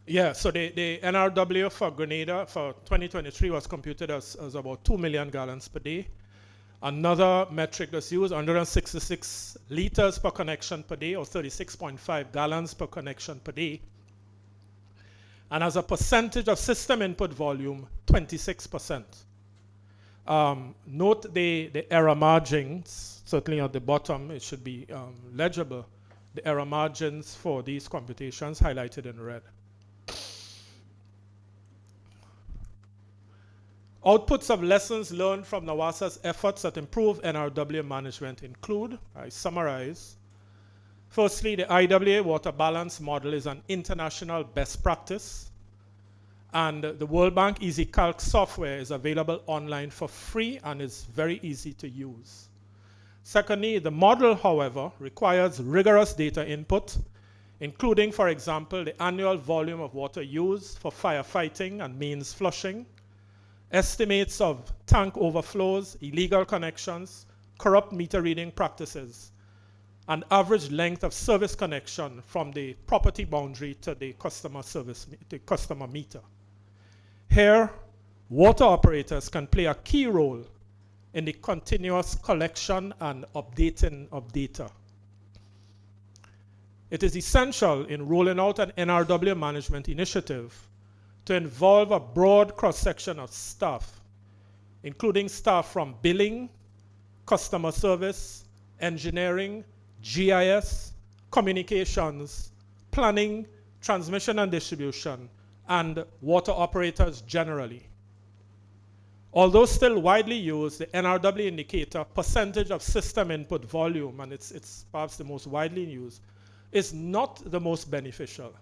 Yeah, so the NRW for Grenada for 2023 was computed as about 2 million gallons per day. Another metric that's used, 166 liters per connection per day, or 36.5 gallons per connection per day. And as a percentage of system input volume, 26%. Note the error margins, certainly at the bottom, it should be legible. The error margins for these computations highlighted in red. Outputs of lessons learned from NWASA's efforts that improve NRW management include, I summarize, firstly, the IWA water balance model is an international best practice, and the World Bank EasyCalc software is available online for free and is very easy to use. Secondly, the model, however, requires rigorous data input, including, for example, the annual volume of water used for firefighting and mains flushing, estimates of tank overflows, illegal connections, corrupt meter reading practices, and average length of service connection from the property boundary to the customer meter. Here, water operators can play a key role in the continuous collection and updating of data. It is essential in rolling out an NRW management initiative to involve a broad cross-section of staff, including staff from billing, customer service, engineering, GIS, communications, planning, transmission and distribution, and water operators generally. Although still widely used, the NRW indicator, percentage of system input volume, and it's perhaps the most widely used, is not the most beneficial.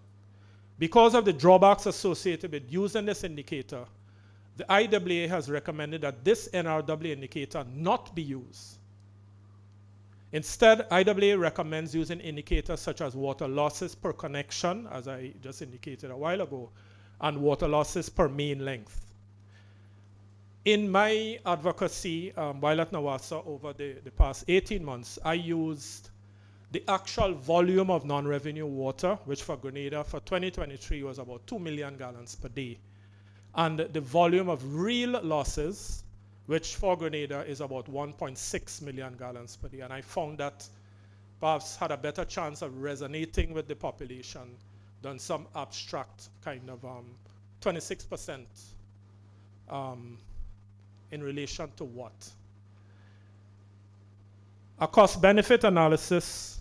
Because of the drawbacks associated with using this indicator, the IWA has recommended that this NRW indicator not be used. Instead, IWA recommends using indicators such as water losses per connection, as I just indicated a while ago, and water losses per main length. In my advocacy while at NWASA over the past 18 months, I used the actual volume of non-revenue water, which for Grenada for 2023 was about 2 million gallons per day, and the volume of real losses, which for Grenada is about 1.6 million gallons per day. And I found that perhaps had a better chance of resonating with the population than some abstract kind of 26% in relation to what? A cost-benefit analysis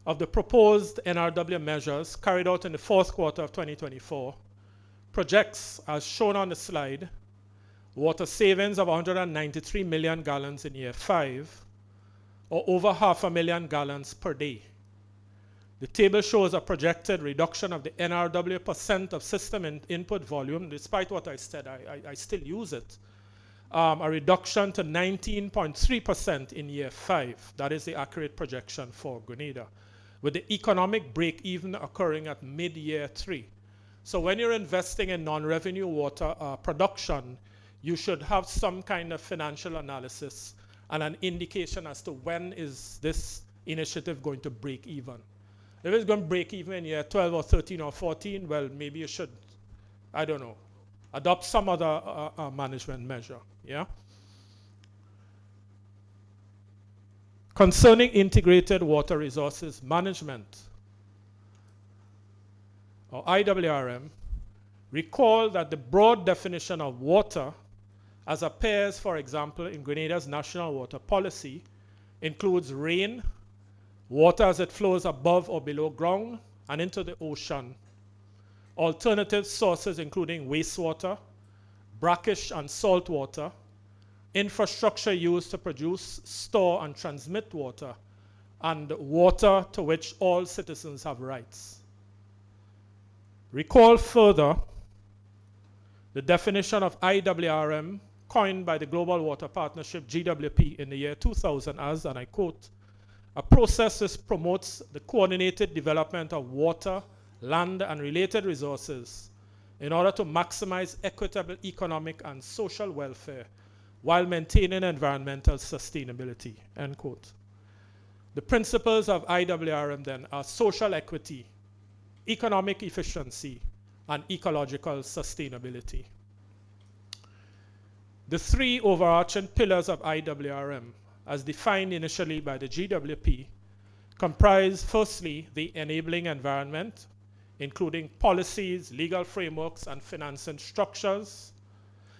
of the proposed NRW measures carried out in the fourth quarter of 2024 projects, as shown on the slide, water savings of 193 million gallons in year 5, or over 500,000 gallons per day. The table shows a projected reduction of the NRW percent of system input volume. Despite what I said, I still use it. A reduction to 19.3% in year 5. That is the accurate projection for Grenada, with the economic break-even occurring at mid-year 3. So when you're investing in non-revenue water production, you should have some kind of financial analysis and an indication as to when is this initiative going to break even. If it's going to break even in year 12 or 13 or 14, well, maybe you should, I don't know, adopt some other management measure, yeah? Concerning integrated water resources management, or IWRM, recall that the broad definition of water, as appears, for example, in Grenada's national water policy, includes rain, water as it flows above or below ground and into the ocean, alternative sources including wastewater, brackish and salt water, infrastructure used to produce, store, and transmit water, and water to which all citizens have rights. Recall further the definition of IWRM coined by the Global Water Partnership, GWP, in the year 2000 as, and I quote, a process which promotes the coordinated development of water, land, and related resources in order to maximize equitable economic and social welfare while maintaining environmental sustainability, end quote. The principles of IWRM then are social equity, economic efficiency, and ecological sustainability. The three overarching pillars of IWRM, as defined initially by the GWP, comprise firstly the enabling environment, including policies, legal frameworks, and financing structures.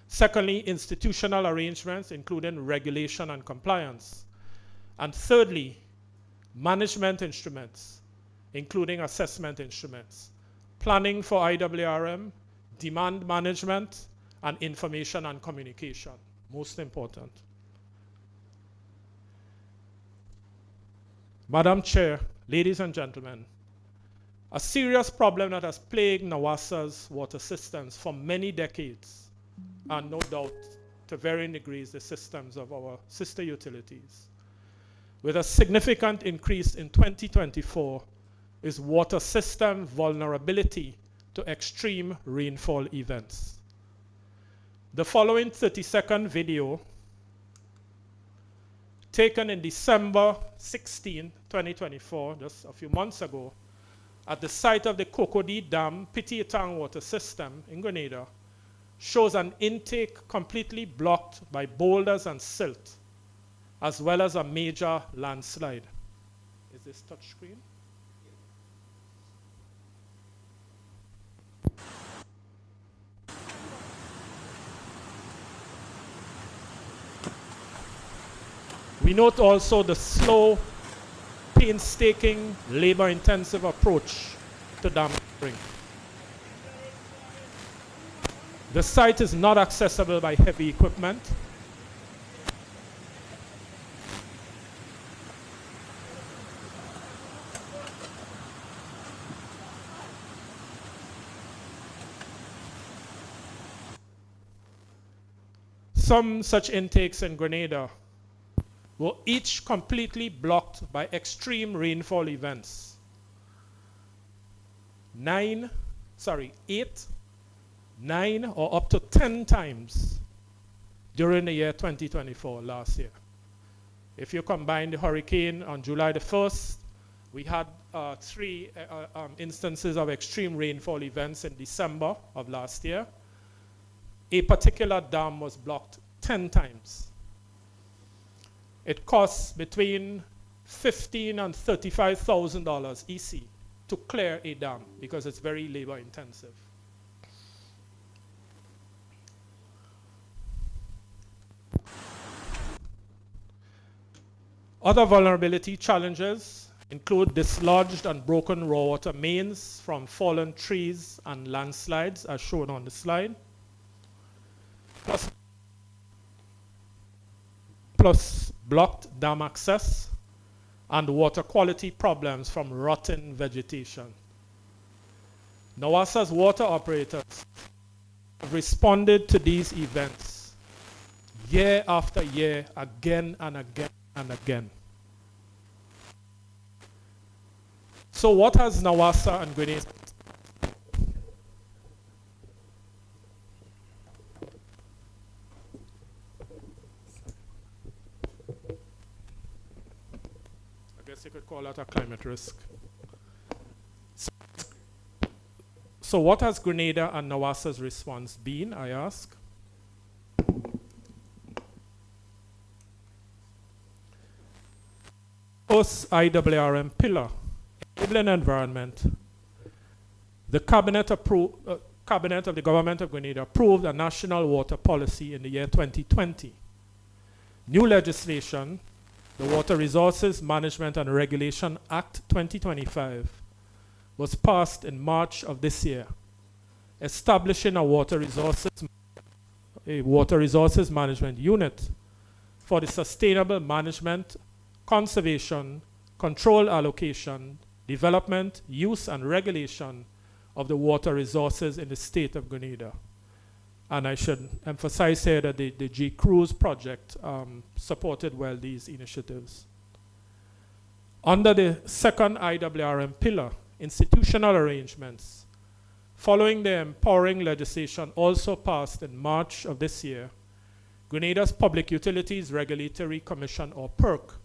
Secondly, institutional arrangements, including regulation and compliance. And thirdly, management instruments, including assessment instruments, planning for IWRM, demand management, and information and communication, most important. Madam Chair, ladies and gentlemen, a serious problem that has plagued Nawasa's water systems for many decades, and no doubt to varying degrees the systems of our sister utilities, with a significant increase in 2024, is water system vulnerability to extreme rainfall events. The following 30-second video, taken in December 16, 2024, just a few months ago, at the site of the Cocody Dam Pititang water system in Grenada, shows an intake completely blocked by boulders and silt, as well as a major landslide. Is this touch screen? We note also the slow, painstaking, labor-intensive approach to dam clearing. The site is not accessible by heavy equipment. Some such intakes in Grenada were each completely blocked by extreme rainfall events. 8, 9, or up to 10 times during the year 2024, last year. If you combine the hurricane on July the 1st, we had 3 instances of extreme rainfall events in December of last year. A particular dam was blocked 10 times. It costs between $15,000 and $35,000 EC to clear a dam because it's very labor intensive. Other vulnerability challenges include dislodged and broken raw water mains from fallen trees and landslides, as shown on the slide, plus blocked dam access and water quality problems from rotten vegetation. Nawasa's water operators have responded to these events year after year, again and again and again. So what has Nawasa and Grenada? You could call that a climate risk. So what has Grenada and Nawasa's response been, I ask? First IWRM pillar, enabling environment. The cabinet of the government of Grenada approved a national water policy in the year 2020. New legislation, the Water Resources Management and Regulation Act 2025, was passed in March of this year, establishing a water resources management unit for the sustainable management, conservation, control allocation, development, use, and regulation of the water resources in the state of Grenada. And I should emphasize here that the G-Cruise project supported well these initiatives. Under the second IWRM pillar, institutional arrangements, following the empowering legislation also passed in March of this year, Grenada's Public Utilities Regulatory Commission, or PERC,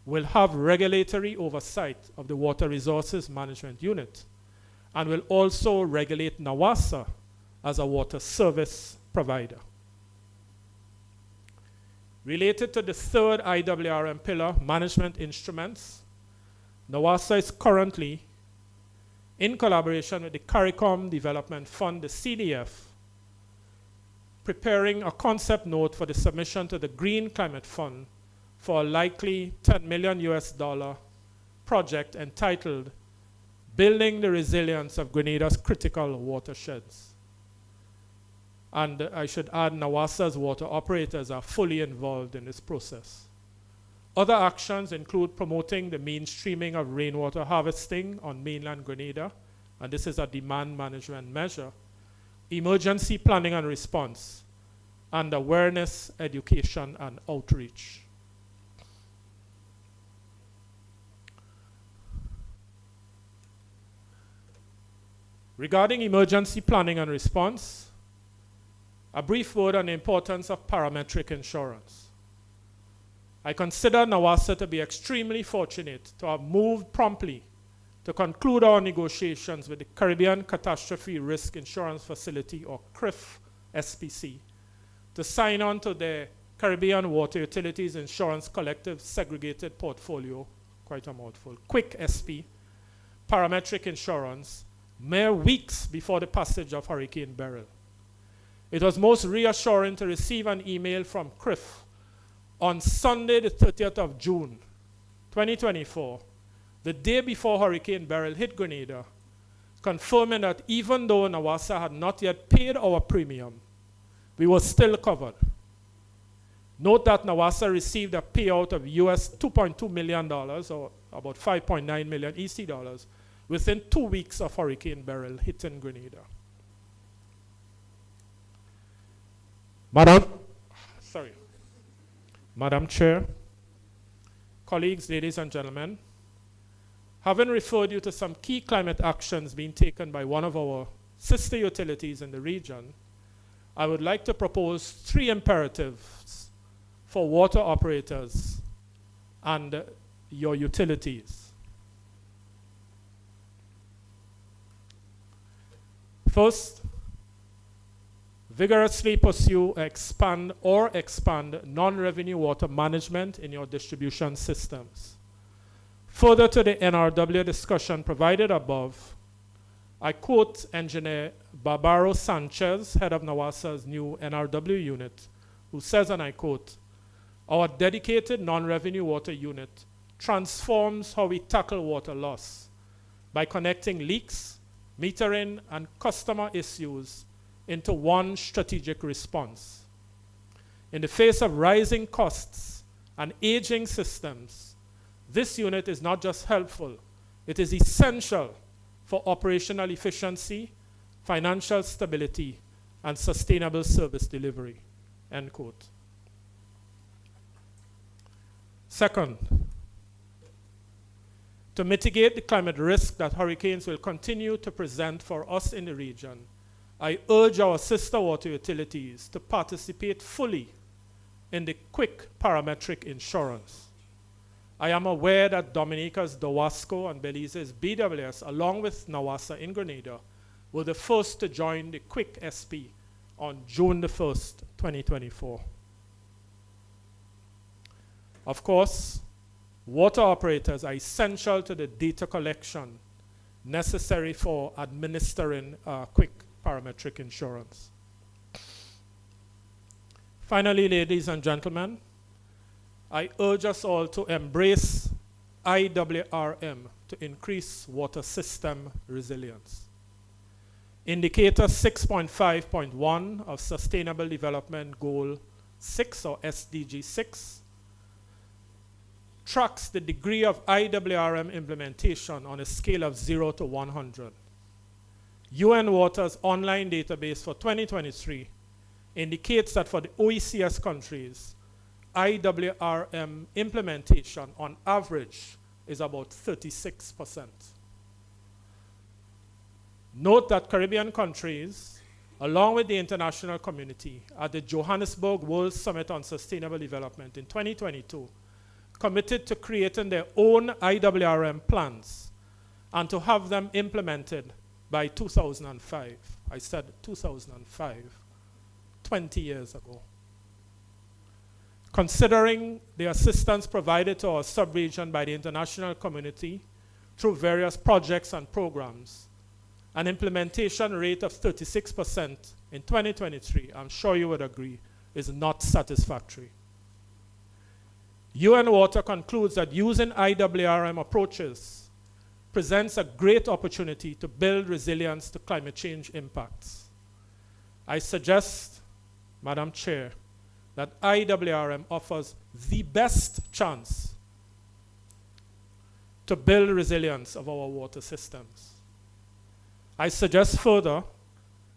will have regulatory oversight of the Water Resources Management Unit and will also regulate Nawasa as a water service provider. Related to the third IWRM pillar, management instruments, Nawasa is currently in collaboration with the CARICOM Development Fund, the CDF, preparing a concept note for the submission to the Green Climate Fund for a likely $10 million project entitled Building the Resilience of Grenada's Critical Watersheds. And I should add, NAWASA's water operators are fully involved in this process. Other actions include promoting the mainstreaming of rainwater harvesting on mainland Grenada, and this is a demand management measure, emergency planning and response, and awareness, education, and outreach. Regarding emergency planning and response, a brief word on the importance of parametric insurance. I consider NAWASA to be extremely fortunate to have moved promptly to conclude our negotiations with the Caribbean Catastrophe Risk Insurance Facility, or CRIF SPC, to sign on to the Caribbean Water Utilities Insurance Collective Segregated Portfolio, quite a mouthful, QUIC SP, parametric insurance, mere weeks before the passage of Hurricane Beryl. It was most reassuring to receive an email from CRIF on Sunday, the 30th of June, 2024, the day before Hurricane Beryl hit Grenada, confirming that even though NAWASA had not yet paid our premium, we were still covered. Note that NAWASA received a payout of US $2.2 million, or about 5.9 million EC dollars, within 2 weeks of Hurricane Beryl hitting Grenada. Madam Chair, colleagues, ladies and gentlemen, having referred you to some key climate actions being taken by one of our sister utilities in the region, I would like to propose 3 imperatives for water operators and your utilities. First, vigorously pursue, expand non-revenue water management in your distribution systems. Further to the NRW discussion provided above, I quote Engineer Barbaro Sanchez, head of NAWASA's new NRW unit, who says, and I quote, "Our dedicated non-revenue water unit transforms how we tackle water loss by connecting leaks, metering, and customer issues into one strategic response. In the face of rising costs and aging systems, this unit is not just helpful, it is essential for operational efficiency, financial stability, and sustainable service delivery," end quote. Second, to mitigate the climate risk that hurricanes will continue to present for us in the region, I urge our sister water utilities to participate fully in the QUIC parametric insurance. I am aware that Dominica's DOWASCO and Belize's BWS, along with NAWASA in Grenada, were the first to join the QUIC SP on June the 1st, 2024. Of course, water operators are essential to the data collection necessary for administering QUIC parametric insurance. Finally, ladies and gentlemen, I urge us all to embrace IWRM to increase water system resilience. Indicator 6.5.1 of Sustainable Development Goal 6, or SDG 6, tracks the degree of IWRM implementation on a scale of 0 to 100. UN Water's online database for 2023 indicates that for the OECS countries, IWRM implementation on average is about 36%. Note that Caribbean countries, along with the international community, at the Johannesburg World Summit on Sustainable Development in 2022, committed to creating their own IWRM plans and to have them implemented by 2005. I said 2005, 20 years ago. Considering the assistance provided to our sub-region by the international community, through various projects and programs, an implementation rate of 36% in 2023, I'm sure you would agree, is not satisfactory. UN Water concludes that using IWRM approaches presents a great opportunity to build resilience to climate change impacts. I suggest, Madam Chair, that IWRM offers the best chance to build resilience of our water systems. I suggest further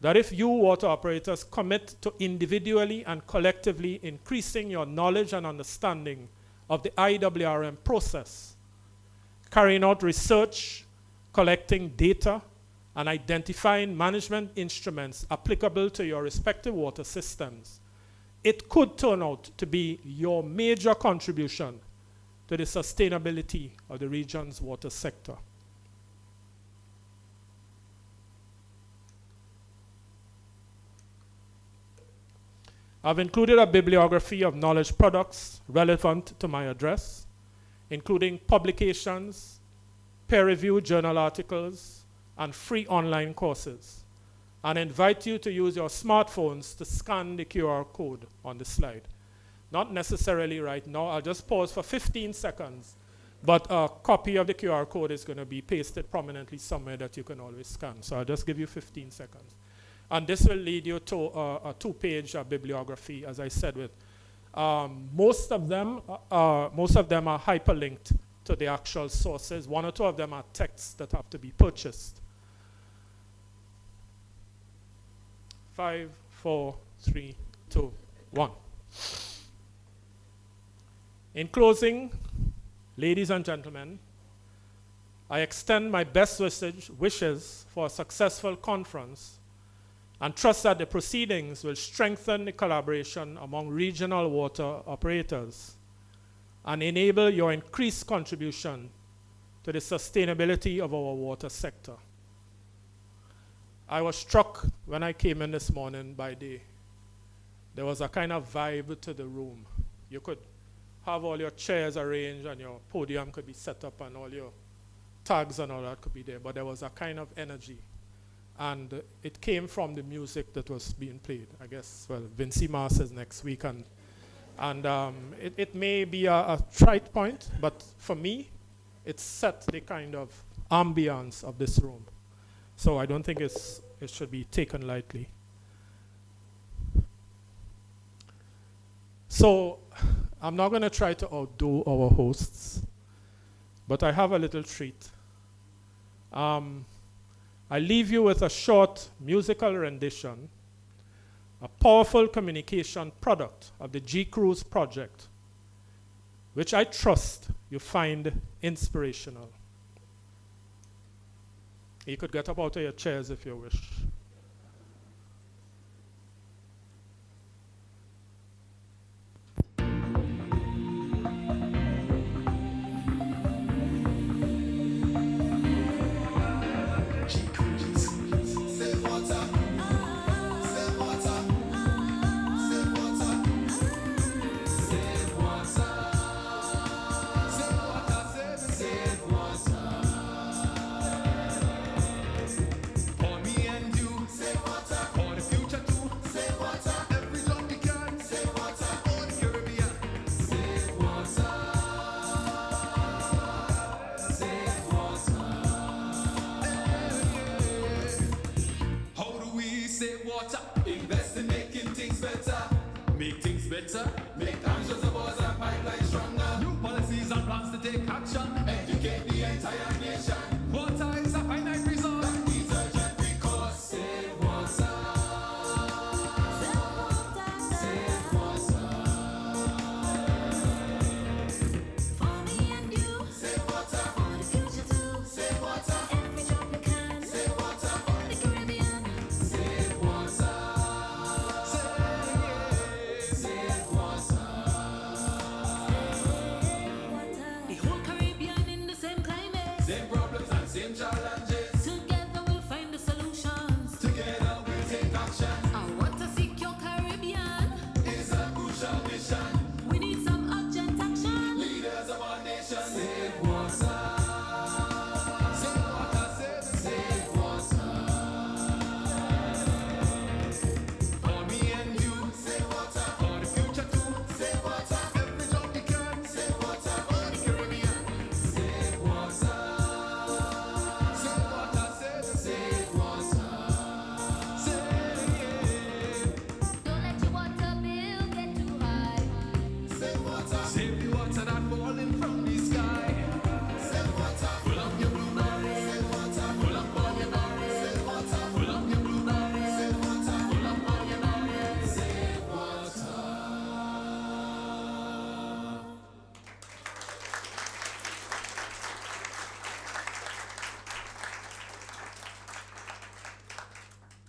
that if you water operators commit to individually and collectively increasing your knowledge and understanding of the IWRM process, carrying out research, collecting data, and identifying management instruments applicable to your respective water systems, it could turn out to be your major contribution to the sustainability of the region's water sector. I've included a bibliography of knowledge products relevant to my address, including publications, peer-reviewed journal articles, and free online courses, and invite you to use your smartphones to scan the QR code on the slide. Not necessarily right now, I'll just pause for 15 seconds, but a copy of the QR code is going to be pasted prominently somewhere that you can always scan. So I'll just give you 15 seconds. And this will lead you to a two-page bibliography, as I said, with most of them are hyperlinked to the actual sources. One or two of them are texts that have to be purchased. 5, 4, 3, 2, 1. In closing, ladies and gentlemen, I extend my best wishes for a successful conference and trust that the proceedings will strengthen the collaboration among regional water operators and enable your increased contribution to the sustainability of our water sector. I was struck when I came in this morning there was a kind of vibe to the room. You could have all your chairs arranged and your podium could be set up and all your tags and all that could be there, but there was a kind of energy. And it came from the music that was being played. I guess, well, Vincy Mars is next week, and it may be a trite point, but for me, it set the kind of ambience of this room. So I don't think it should be taken lightly. So I'm not going to try to outdo our hosts, but I have a little treat. I leave you with a short musical rendition, a powerful communication product of the G-Cruise project, which I trust you find inspirational. You could get up out of your chairs if you wish.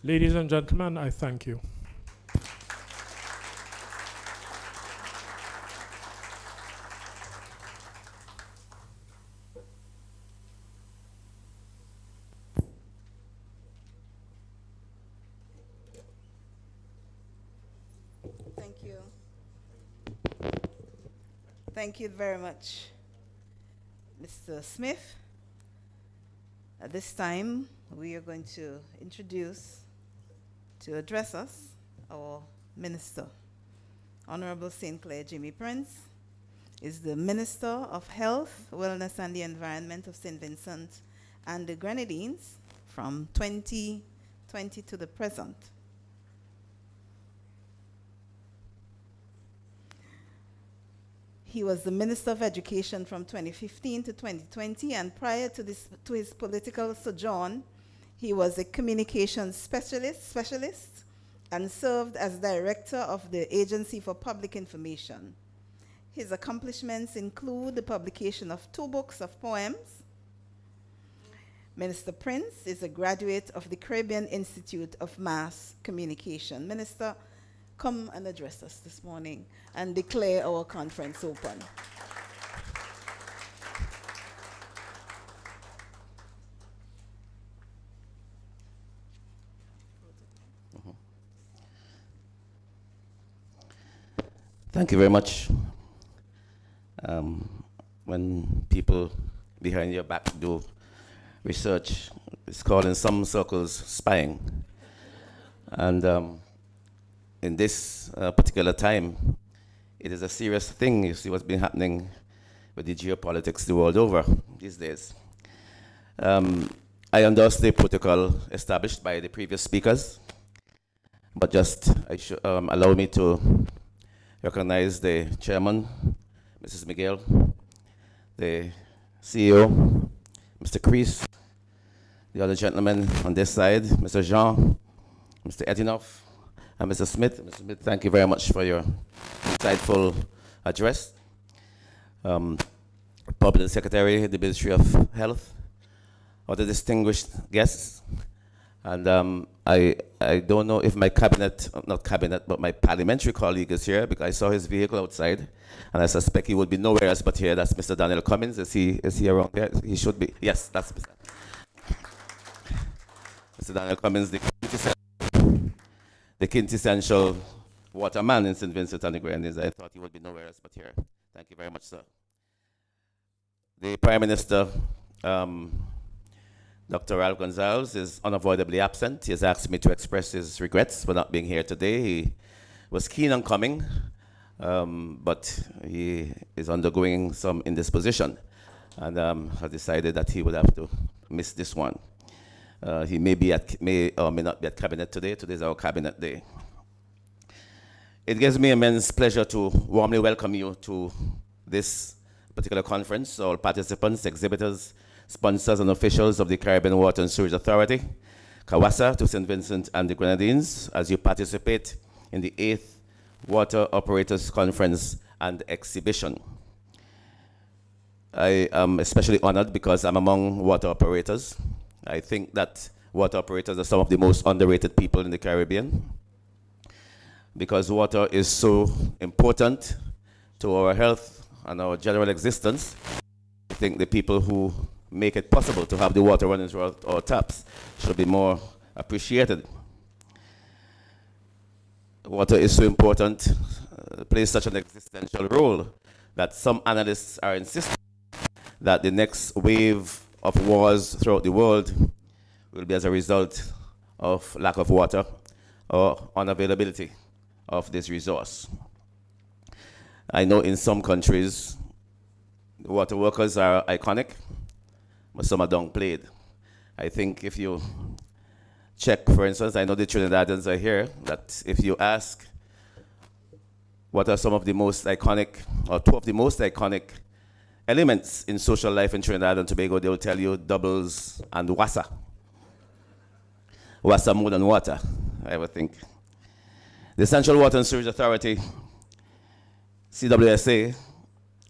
Ladies and gentlemen, I thank you. Thank you. Thank you very much, Mr. Smith. At this time, we are going to introduce, to address us, our Minister. Honorable St. Clair Jimmy Prince is the Minister of Health, Wellness and the Environment of St. Vincent and the Grenadines from 2020 to the present. He was the Minister of Education from 2015 to 2020, and prior to his political sojourn, he was a communications specialist and served as Director of the Agency for Public Information. His accomplishments include the publication of 2 books of poems. Minister Prince is a graduate of the Caribbean Institute of Mass Communication. Minister, come and address us this morning and declare our conference open. Thank you very much. When people behind your back do research, it's called in some circles spying. And in this particular time, it is a serious thing. You see what's been happening with the geopolitics the world over these days. I endorse the protocol established by the previous speakers, but just allow me to recognize the chairman, Mrs. Miguel, the CEO, Mr. Kreese, the other gentleman on this side, Mr. Jean, Mr. Etinoff, and Mr. Smith. Mr. Smith, thank you very much for your insightful address. Public Secretary, the Ministry of Health, other distinguished guests, and I don't know if my not cabinet, but my parliamentary colleague is here, because I saw his vehicle outside, and I suspect he would be nowhere else but here. That's Mr. Daniel Cummins. Is he around there? He should be. Yes, that's Mr. Daniel Cummins, the quintessential waterman in St. Vincent and the Grenadines. I thought he would be nowhere else but here. Thank you very much, sir. The Prime Minister, Dr. Ralph Gonsalves, is unavoidably absent. He has asked me to express his regrets for not being here today. He was keen on coming, but he is undergoing some indisposition, and has decided that he would have to miss this one. He may or may not be at cabinet today. Today is our cabinet day. It gives me immense pleasure to warmly welcome you to this particular conference, all participants, exhibitors, sponsors and officials of the Caribbean Water and Sewage Authority, CAWASA, to St. Vincent and the Grenadines, as you participate in the 8th Water Operators Conference and Exhibition. I am especially honored because I'm among water operators. I think that water operators are some of the most underrated people in the Caribbean, because water is so important to our health and our general existence. I think the people who make it possible to have the water running through our taps should be more appreciated. Water is so important, plays such an existential role, that some analysts are insisting that the next wave of wars throughout the world will be as a result of lack of water or unavailability of this resource. I know in some countries, the water workers are iconic, but some are downplayed. I think if you check, for instance, I know the Trinidadians are here, that if you ask what are some of the most iconic, or 2 of the most iconic elements in social life in Trinidad and Tobago, they will tell you doubles and wassa. Wassa more than water, I would think. The Central Water and Sewage Authority, CWSA,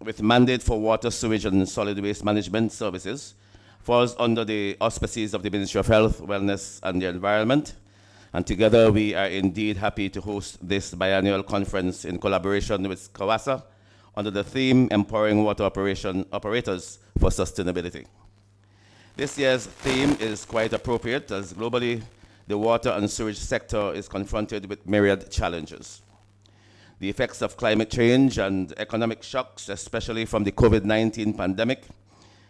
with mandate for water, sewage, and solid waste management services, falls under the auspices of the Ministry of Health, Wellness, and the Environment, And together we are indeed happy to host this biannual conference in collaboration with CAWASA under the theme Empowering Water Operators for Sustainability. This year's theme is quite appropriate as globally the water and sewage sector is confronted with myriad challenges. The effects of climate change and economic shocks, especially from the COVID-19 pandemic,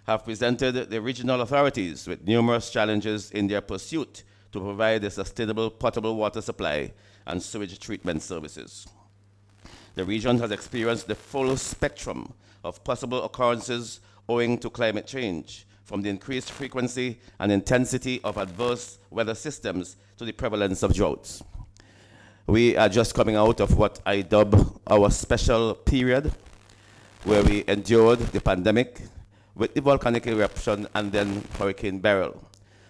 have presented the regional authorities with numerous challenges in their pursuit to provide a sustainable potable water supply and sewage treatment services. The region has experienced the full spectrum of possible occurrences owing to climate change, from the increased frequency and intensity of adverse weather systems to the prevalence of droughts. We are just coming out of what I dub our special period, where we endured the pandemic with the volcanic eruption and then Hurricane Beryl.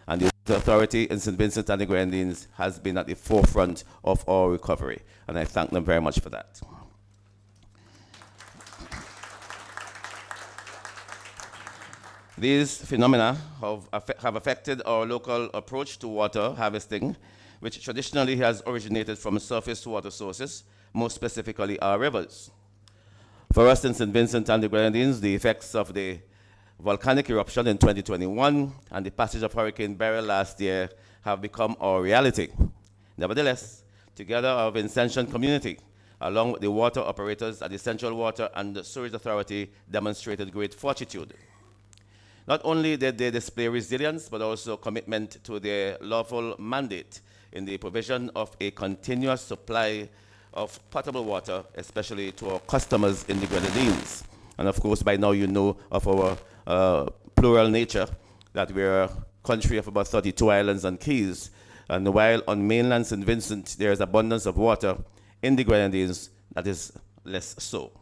And the authority in St. Vincent and the Grenadines has been at the forefront of our recovery, and I thank them very much for that. These phenomena have affected our local approach to water harvesting, which traditionally has originated from surface water sources, more specifically our rivers. For us in St. Vincent and the Grenadines, the effects of the volcanic eruption in 2021 and the passage of Hurricane Beryl last year have become our reality. Nevertheless, together our Vincentian community, along with the water operators at the Central Water and the Sewage Authority, demonstrated great fortitude. Not only did they display resilience, but also commitment to their lawful mandate in the provision of a continuous supply of potable water, especially to our customers in the Grenadines. And of course, by now you know of our plural nature, that we're a country of about 32 islands and keys. And while on mainland St. Vincent there is abundance of water, in the Grenadines that is less so.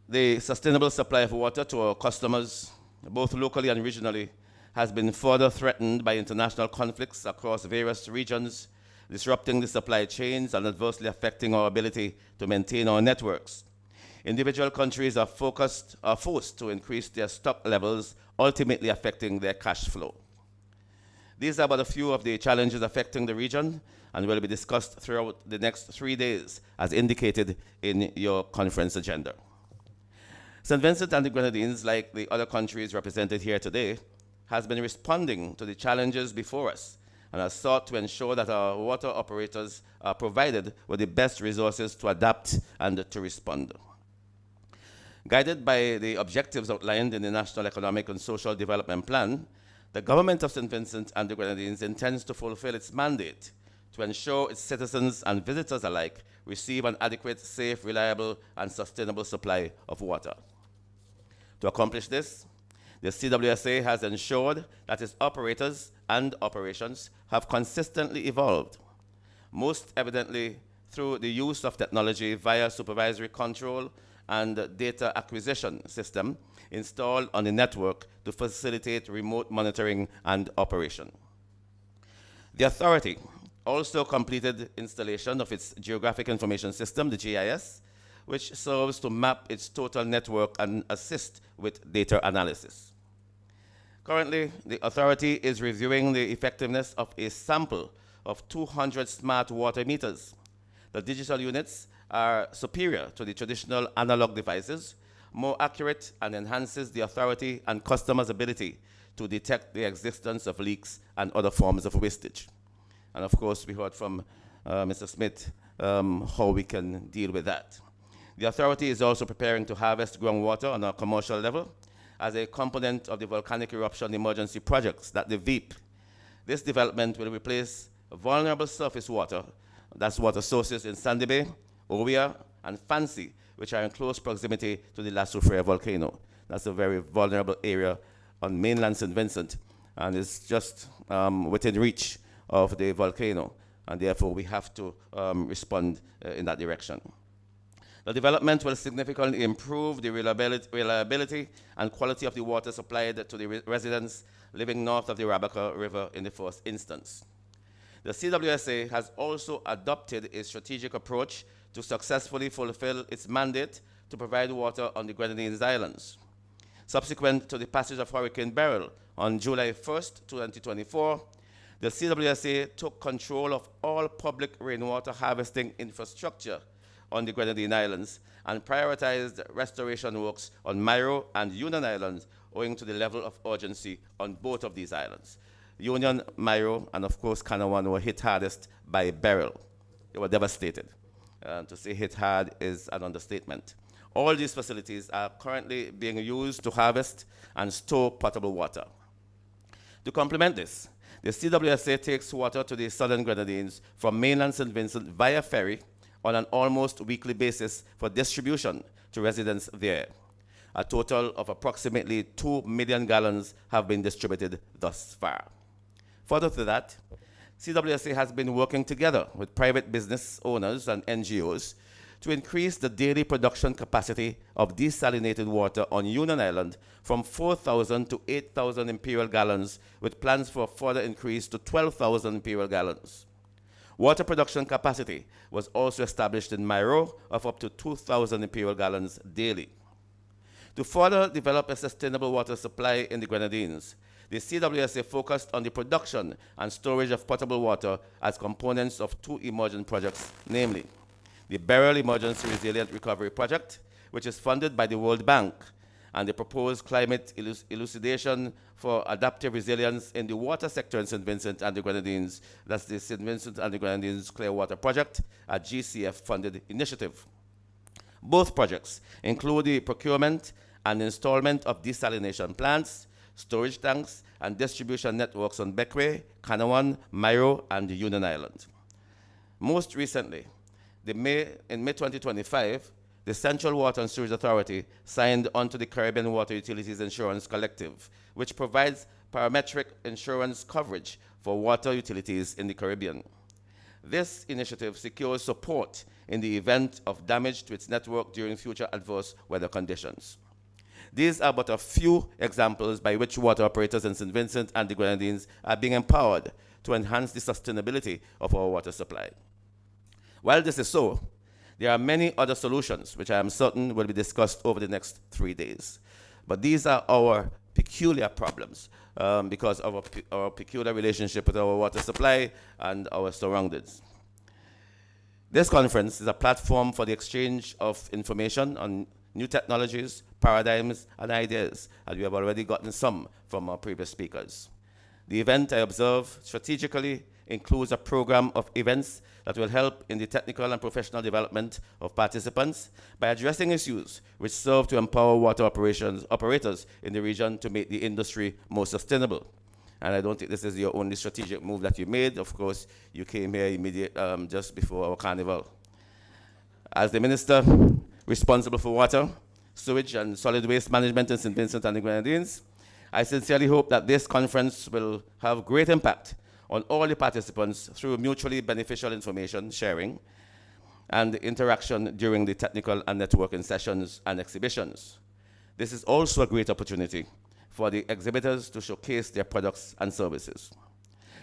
The sustainable supply of water to our customers, both locally and regionally, has been further threatened by international conflicts across various regions, disrupting the supply chains and adversely affecting our ability to maintain our networks. Individual countries are forced to increase their stock levels, ultimately affecting their cash flow. These are but a few of the challenges affecting the region and will be discussed throughout the next 3 days, as indicated in your conference agenda. St. Vincent and the Grenadines, like the other countries represented here today, has been responding to the challenges before us and has sought to ensure that our water operators are provided with the best resources to adapt and to respond. Guided by the objectives outlined in the National Economic and Social Development Plan, the government of St. Vincent and the Grenadines intends to fulfill its mandate to ensure its citizens and visitors alike receive an adequate, safe, reliable, and sustainable supply of water. To accomplish this, the CWSA has ensured that its operators and operations have consistently evolved, most evidently through the use of technology via supervisory control and data acquisition system installed on the network to facilitate remote monitoring and operation. The authority also completed installation of its Geographic Information System, the GIS, which serves to map its total network and assist with data analysis. Currently, the authority is reviewing the effectiveness of a sample of 200 smart water meters. The digital units are superior to the traditional analog devices, more accurate, and enhances the authority and customers' ability to detect the existence of leaks and other forms of wastage. And of course, we heard from Mr. Smith how we can deal with that. The authority is also preparing to harvest groundwater on a commercial level as a component of the volcanic eruption emergency projects, that the VEEP. This development will replace vulnerable surface water, that's water sources in Sandy Bay, Owia, and Fancy, which are in close proximity to the La Soufrière volcano. That's a very vulnerable area on mainland St. Vincent, and it's just within reach of the volcano, and therefore we have to respond in that direction. The development will significantly improve the reliability and quality of the water supplied to the residents living north of the Rabaca River in the first instance. The CWSA has also adopted a strategic approach to successfully fulfill its mandate to provide water on the Grenadines Islands. Subsequent to the passage of Hurricane Beryl on July 1st, 2024, the CWSA took control of all public rainwater harvesting infrastructure on the Grenadine Islands and prioritized restoration works on Myro and Union Islands owing to the level of urgency on both of these islands. Union, Myro, and of course Canouan were hit hardest by beryl. They were devastated. To say hit hard is an understatement. All these facilities are currently being used to harvest and store potable water. To complement this, the CWSA takes water to the southern Grenadines from mainland St. Vincent via ferry on an almost weekly basis for distribution to residents there. A total of approximately 2 million gallons have been distributed thus far. Further to that, CWSA has been working together with private business owners and NGOs to increase the daily production capacity of desalinated water on Union Island from 4,000 to 8,000 imperial gallons, with plans for a further increase to 12,000 imperial gallons. Water production capacity was also established in Myro of up to 2,000 imperial gallons daily. To further develop a sustainable water supply in the Grenadines, the CWSA focused on the production and storage of potable water as components of two emerging projects, namely the Beryl Emergency Resilient Recovery Project, which is funded by the World Bank, and the proposed climate elucidation for adaptive resilience in the water sector in St. Vincent and the Grenadines. That's the St. Vincent and the Grenadines Clear Water Project, a GCF-funded initiative. Both projects include the procurement and installment of desalination plants, storage tanks, and distribution networks on Bequia, Canouan, Myro, and the Union Island. Most recently, in May 2025, the Central Water and Sewage Authority signed onto the Caribbean Water Utilities Insurance Collective, which provides parametric insurance coverage for water utilities in the Caribbean. This initiative secures support in the event of damage to its network during future adverse weather conditions. These are but a few examples by which water operators in St. Vincent and the Grenadines are being empowered to enhance the sustainability of our water supply. While this is so, there are many other solutions which I am certain will be discussed over the next 3 days. But these are our peculiar problems because of our peculiar relationship with our water supply and our surroundings. This conference is a platform for the exchange of information on new technologies, paradigms, and ideas, and we have already gotten some from our previous speakers. The event, I observe, strategically includes a program of events that will help in the technical and professional development of participants by addressing issues which serve to empower water operators in the region to make the industry more sustainable. And I don't think this is your only strategic move that you made. Of course, you came here just before our carnival. As the minister responsible for water, sewage, and solid waste management in St. Vincent and the Grenadines, I sincerely hope that this conference will have great impact on all the participants through mutually beneficial information sharing and interaction during the technical and networking sessions and exhibitions. This is also a great opportunity for the exhibitors to showcase their products and services.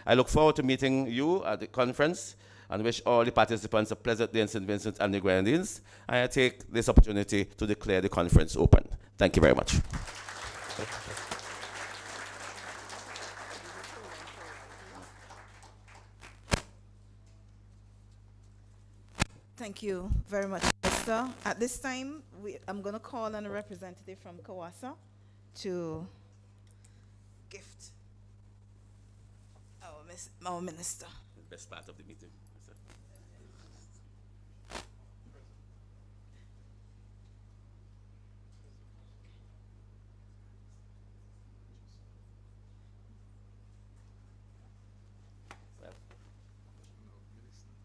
I look forward to meeting you at the conference and wish all the participants a pleasant day in St. Vincent and the Grenadines. And I take this opportunity to declare the conference open. Thank you very much. Thank you very much, Minister. At this time, I'm going to call on a representative from CAWASA to gift our minister. The best part of the meeting.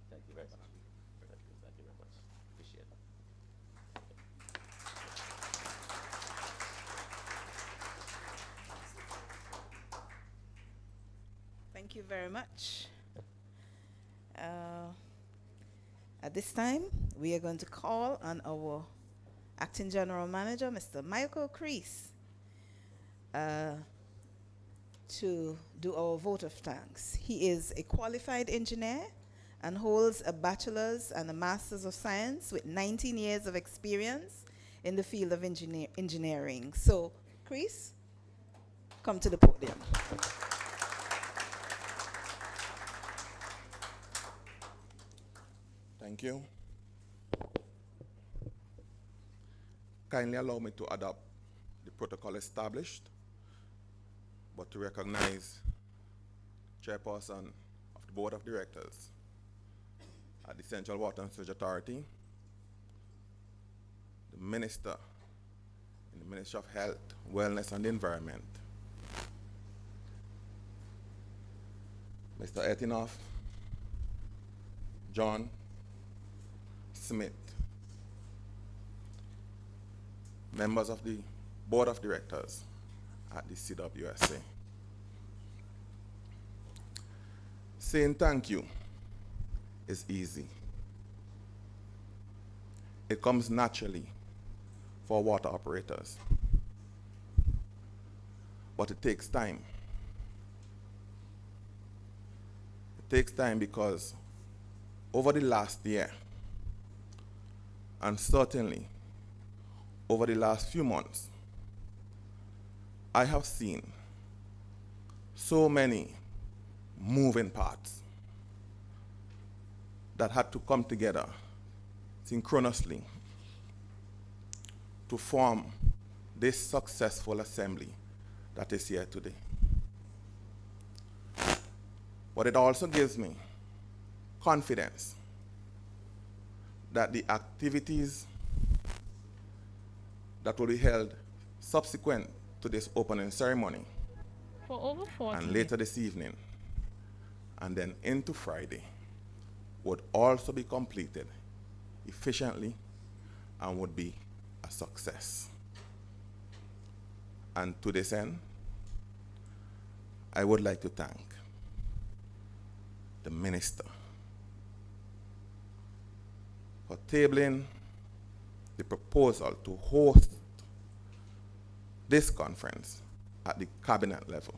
Thank you very much. Thank you very much. Appreciate it. Thank you very much. At this time, we are going to call on our Acting General Manager, Mr. Michael Crease, to do our vote of thanks. He is a qualified engineer and holds a bachelor's and a master's of science with 19 years of experience in the field of engineering. So, Crease, come to the podium. Thank you. Kindly allow me to adopt the protocol established, but to recognize Chairperson of the Board of Directors at the Central Water and Sewage Authority, the Minister in the Ministry of Health, Wellness and the Environment, Mr. Etinoff, John Smith, members of the Board of Directors at the CWSA. Saying thank you is easy. It comes naturally for water operators, but it takes time. It takes time because over the last year, and certainly over the last few months, I have seen so many moving parts that had to come together synchronously to form this successful assembly that is here today. But it also gives me confidence that the activities that will be held subsequent to this opening ceremony for over 40 and later this evening and then into Friday would also be completed efficiently and would be a success. And to this end, I would like to thank the Minister for tabling the proposal to host this conference at the cabinet level.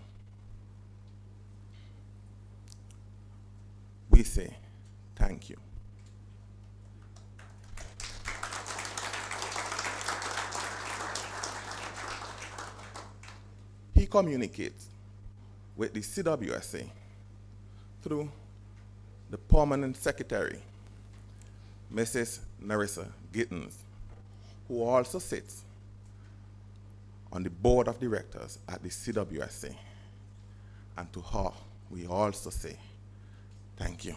We say thank you. He communicates with the CWSA through the Permanent Secretary, Mrs. Narissa Gittins, who also sits on the Board of Directors at the CWSA. And to her, we also say thank you.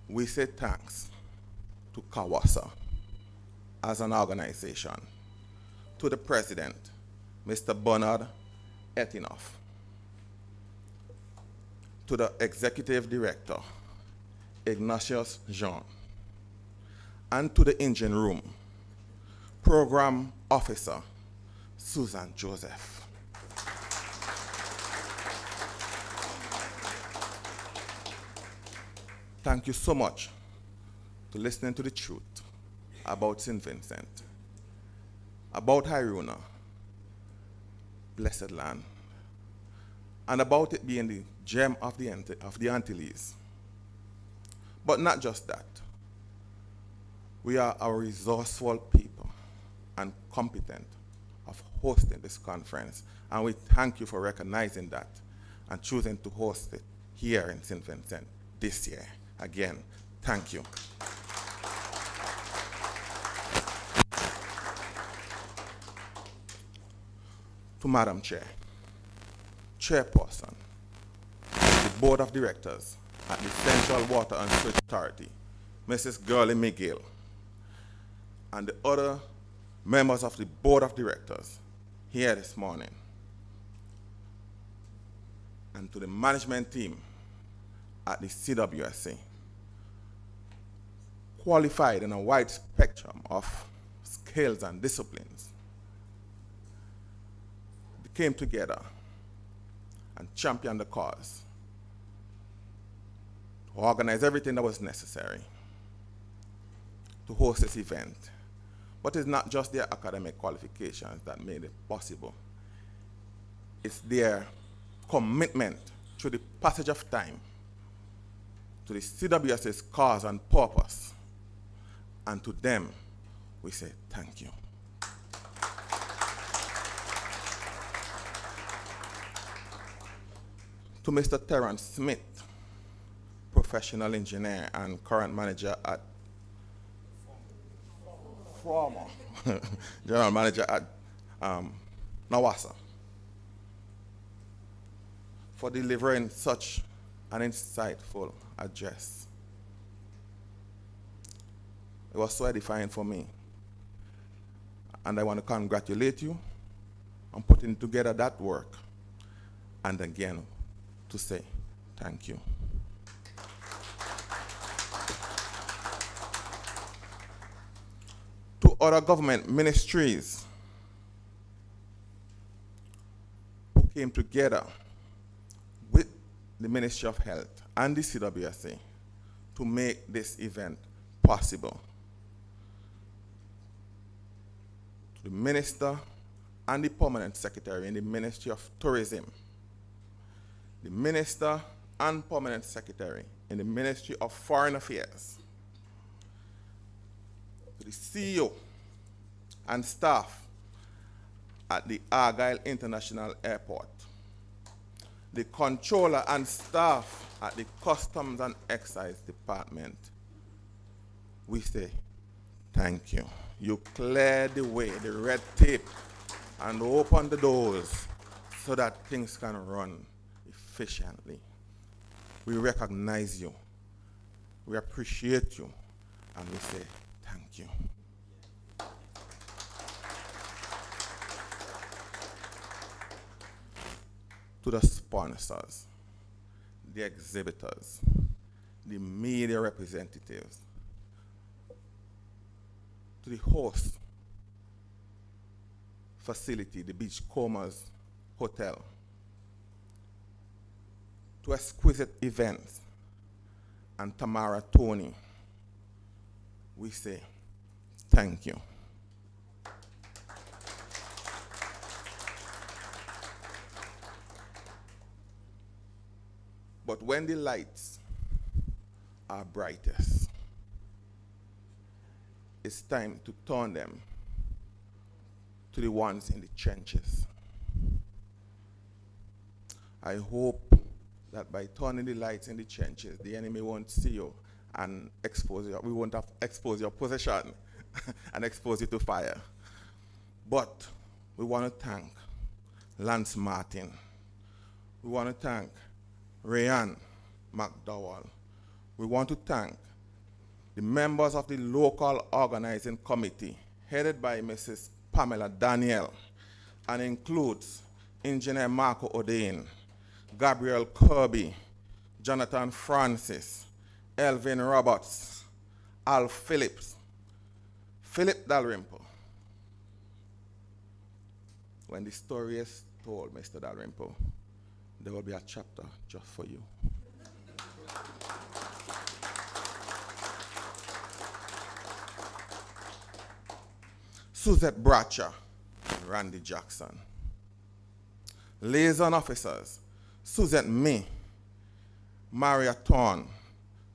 We say thanks to CAWASA as an organization, to the President, Mr. Bernard Etinoff, to the Executive Director, Ignatius Jean, and to the Engine Room, Program Officer, Susan Joseph. Thank you so much for listening to the truth about St. Vincent, about Hiruna, blessed land, and about it being the gem of the Antilles. But not just that. We are a resourceful people and competent of hosting this conference, and we thank you for recognizing that and choosing to host it here in St. Vincent this year. Again, thank you. To Madam Chair, Chairperson, the Board of Directors at the Central Water and Sewage Authority, Mrs. Gurley McGill, and the other members of the Board of Directors here this morning, and to the management team at the CWSA, qualified in a wide spectrum of skills and disciplines, they came together and championed the cause to organize everything that was necessary to host this event. But it's not just their academic qualifications that made it possible. It's their commitment through the passage of time to the CWSA's cause and purpose. And to them, we say thank you. To Mr. Terrence Smith, professional engineer and current manager at former general manager at Nawasa, for delivering such an insightful address. It was so edifying for me. And I want to congratulate you on putting together that work, and again to say thank you. To other government ministries who came together with the Ministry of Health and the CWSA to make this event possible. To the Minister and the Permanent Secretary in the Ministry of Tourism, the Minister and Permanent Secretary in the Ministry of Foreign Affairs, to the CEO and staff at the Argyle International Airport, the controller and staff at the Customs and Excise Department, we say thank you. You cleared the way, the red tape, and opened the doors so that things can run efficiently. We recognize you, we appreciate you, and we say thank you. To the sponsors, the exhibitors, the media representatives, to the host facility, the Beachcombers Hotel, to Exquisite Events and Tamara Tony, we say thank you. But when the lights are brightest, it's time to turn them to the ones in the trenches. I hope that by turning the lights in the trenches, the enemy won't see you and expose you. We won't have to expose your position and expose you to fire. But we want to thank Lance Martin. We want to thank Rayan McDowell. We want to thank the members of the local organizing committee headed by Mrs. Pamela Daniel, and includes Engineer Marco Odein, Gabriel Kirby, Jonathan Francis, Elvin Roberts, Al Phillips, Philip Dalrymple. When the story is told, Mr. Dalrymple, there will be a chapter just for you. Suzette Bracher, Randy Jackson. Liaison officers, Suzette May, Maria Thorne,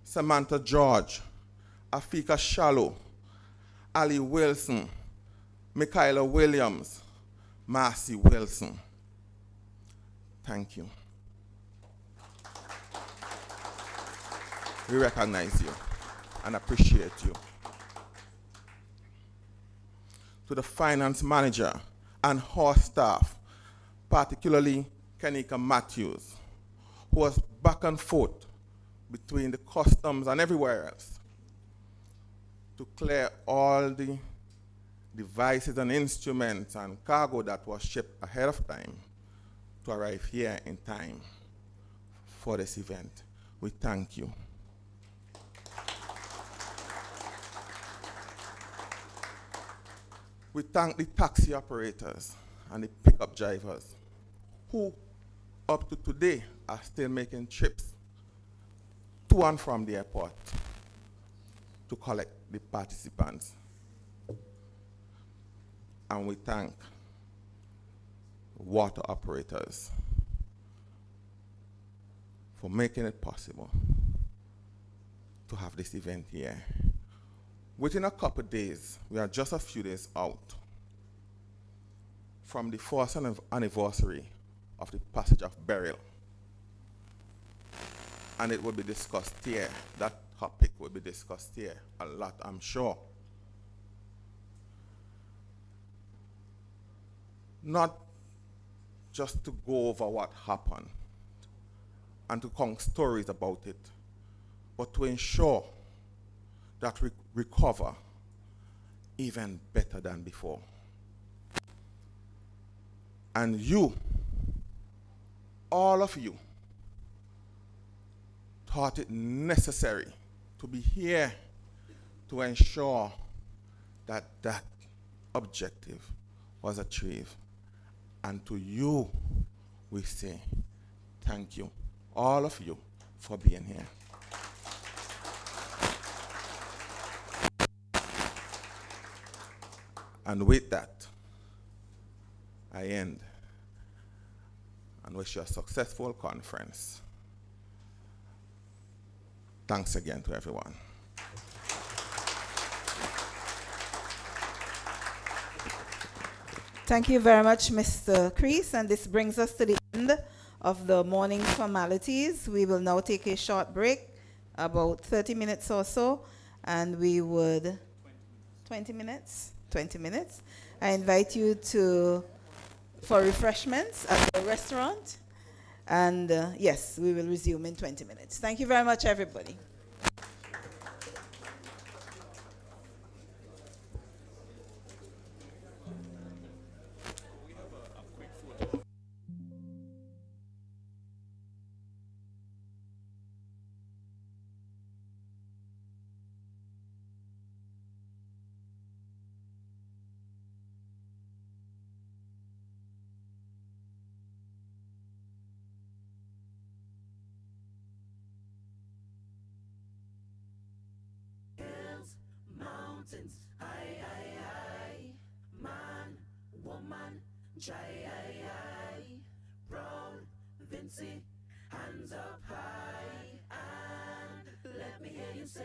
Samantha George, Afika Shallow, Ali Wilson, Michaela Williams, Marcy Wilson. Thank you. We recognize you and appreciate you. To the finance manager and her staff, particularly Kenika Matthews, who was back and forth between the customs and everywhere else to clear all the devices and instruments and cargo that was shipped ahead of time to arrive here in time for this event. We thank you. We thank the taxi operators and the pickup drivers who, up to today, are still making trips to and from the airport to collect the participants. And we thank water operators for making it possible to have this event here. Within a couple of days, we are just a few days out from the first anniversary of the passage of Beryl. and it will be discussed here. That topic will be discussed here a lot, I'm sure. Not just to go over what happened and to conk stories about it, but to ensure that we recover even better than before. And you, all of you, thought it necessary to be here to ensure that that objective was achieved. And to you, we say thank you, all of you, for being here. And with that, I end and wish you a successful conference. Thanks again to everyone. Thank you very much, Mr. Crease, and this brings us to the end of the morning formalities. We will now take a short break, about 30 minutes or so, and we would... 20 minutes? 20 minutes. I invite you for refreshments at the restaurant, and yes, we will resume in 20 minutes. Thank you very much, everybody. Mountains, aye, aye, aye. Man, woman, try, aye, aye. Brown, Vincy, hands up high. And let me hear you say.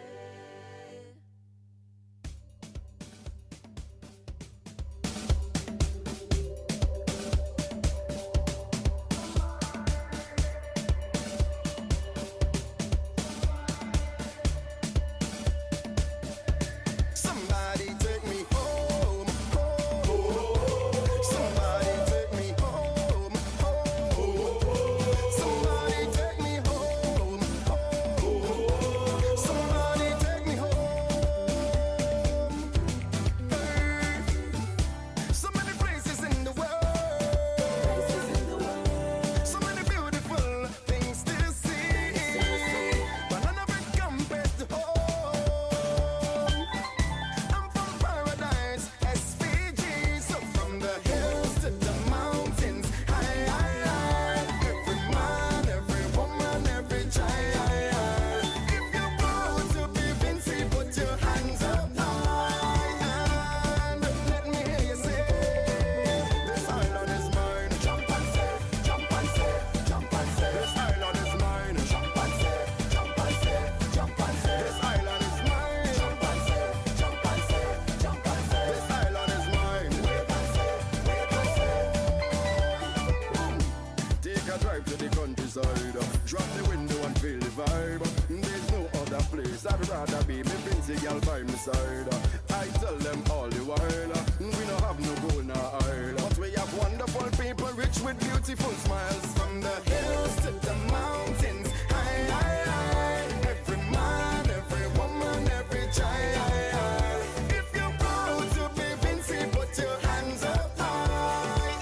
Drop the window and feel the vibe. There's no other place I'd rather be. Me Vincy girl by my side. I tell them all the while, we don't have no gold nor oil, but we have wonderful people rich with beautiful smiles. From the hills to the mountains, high, high, high. Every man, every woman, every child. If you're proud to be Vincy, put your hands up high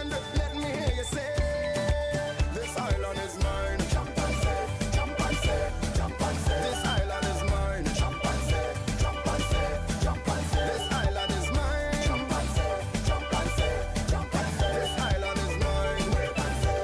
and let me hear you say, this island is mine. Jump and say, jump and say, jump and say. This island is mine. Jump and say, jump and say, jump and say. This island is mine. Jump and say, jump and say, jump and say. This island is mine. Wave and say,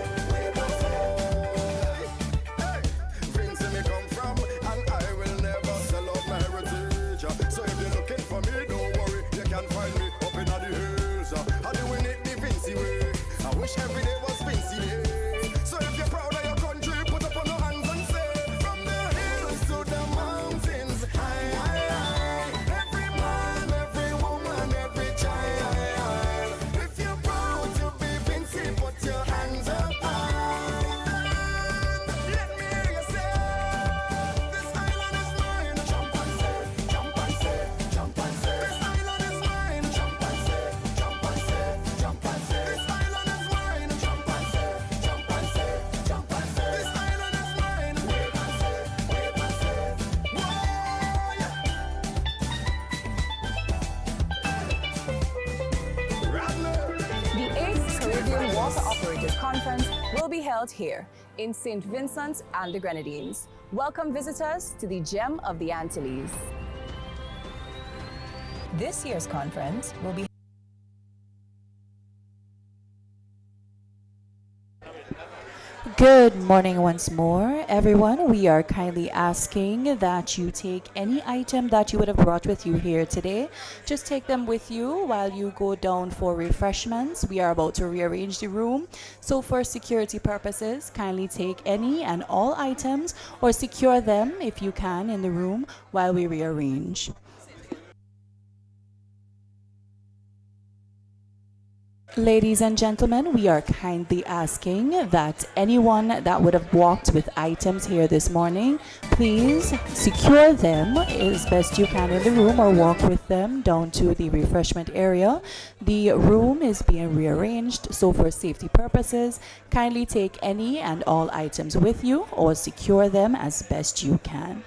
will be held here in St. Vincent and the Grenadines. Welcome visitors to the Gem of the Antilles. This year's conference will be Good morning once more, everyone. We are kindly asking that you take any item that you would have brought with you here today. Just take them with you while you go down for refreshments. We are about to rearrange the room. So for security purposes, kindly take any and all items or secure them if you can in the room while we rearrange. Ladies and gentlemen, we are kindly asking that anyone that would have walked with items here this morning, please secure them as best you can in the room or walk with them down to the refreshment area. The room is being rearranged, so for safety purposes, kindly take any and all items with you or secure them as best you can.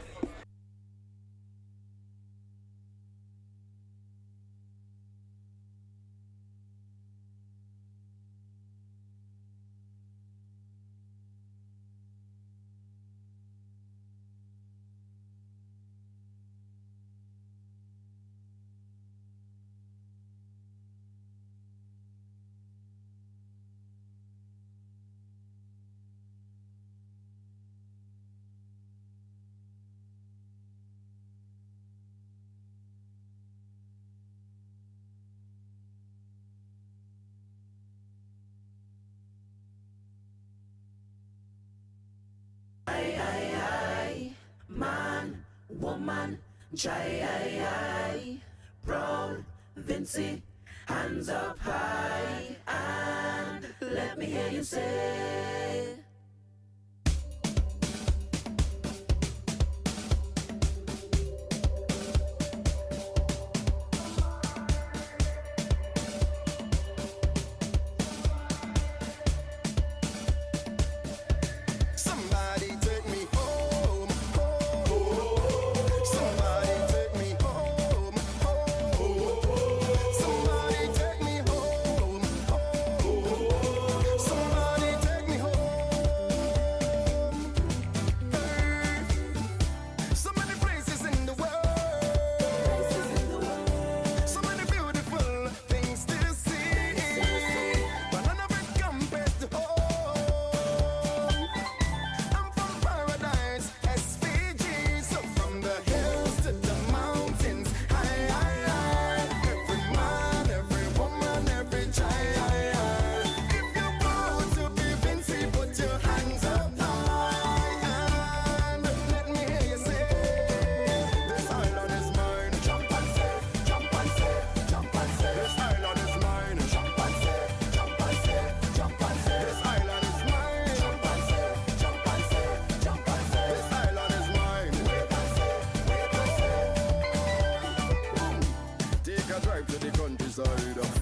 Man, woman, Jai, proud, Vincy, hands up high, and let me hear you say.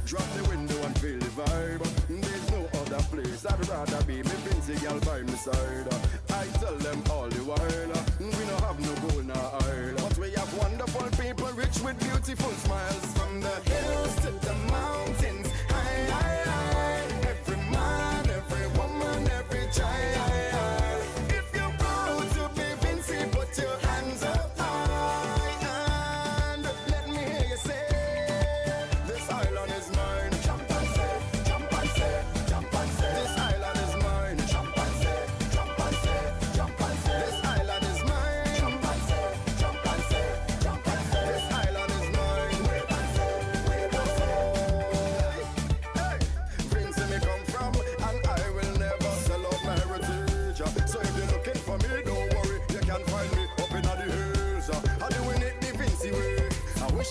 Drop the window and feel the vibe. There's no other place I'd rather be. Me Vincy girl by my side. I tell them all the while, we no have no gold nor oil, but we have wonderful people rich with beautiful smiles. From the hills to the mountains, every man, every woman, every child. If you're proud to be Vincy, put your hands up high and let me hear you say.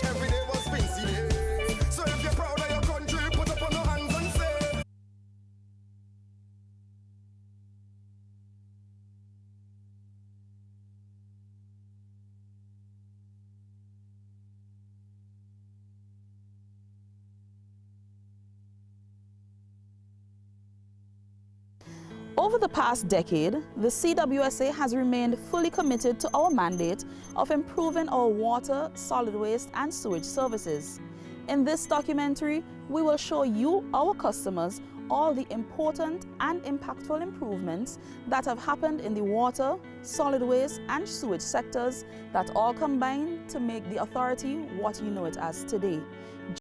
Every day was Vincy Day. So if you're proud of your country, put up on your hands and say. Over the past decade, the CWSA has remained fully committed to our mandate of improving our water, solid waste, and sewage services. In this documentary, we will show you, our customers, all the important and impactful improvements that have happened in the water, solid waste and sewage sectors that all combine to make the authority what you know it as today.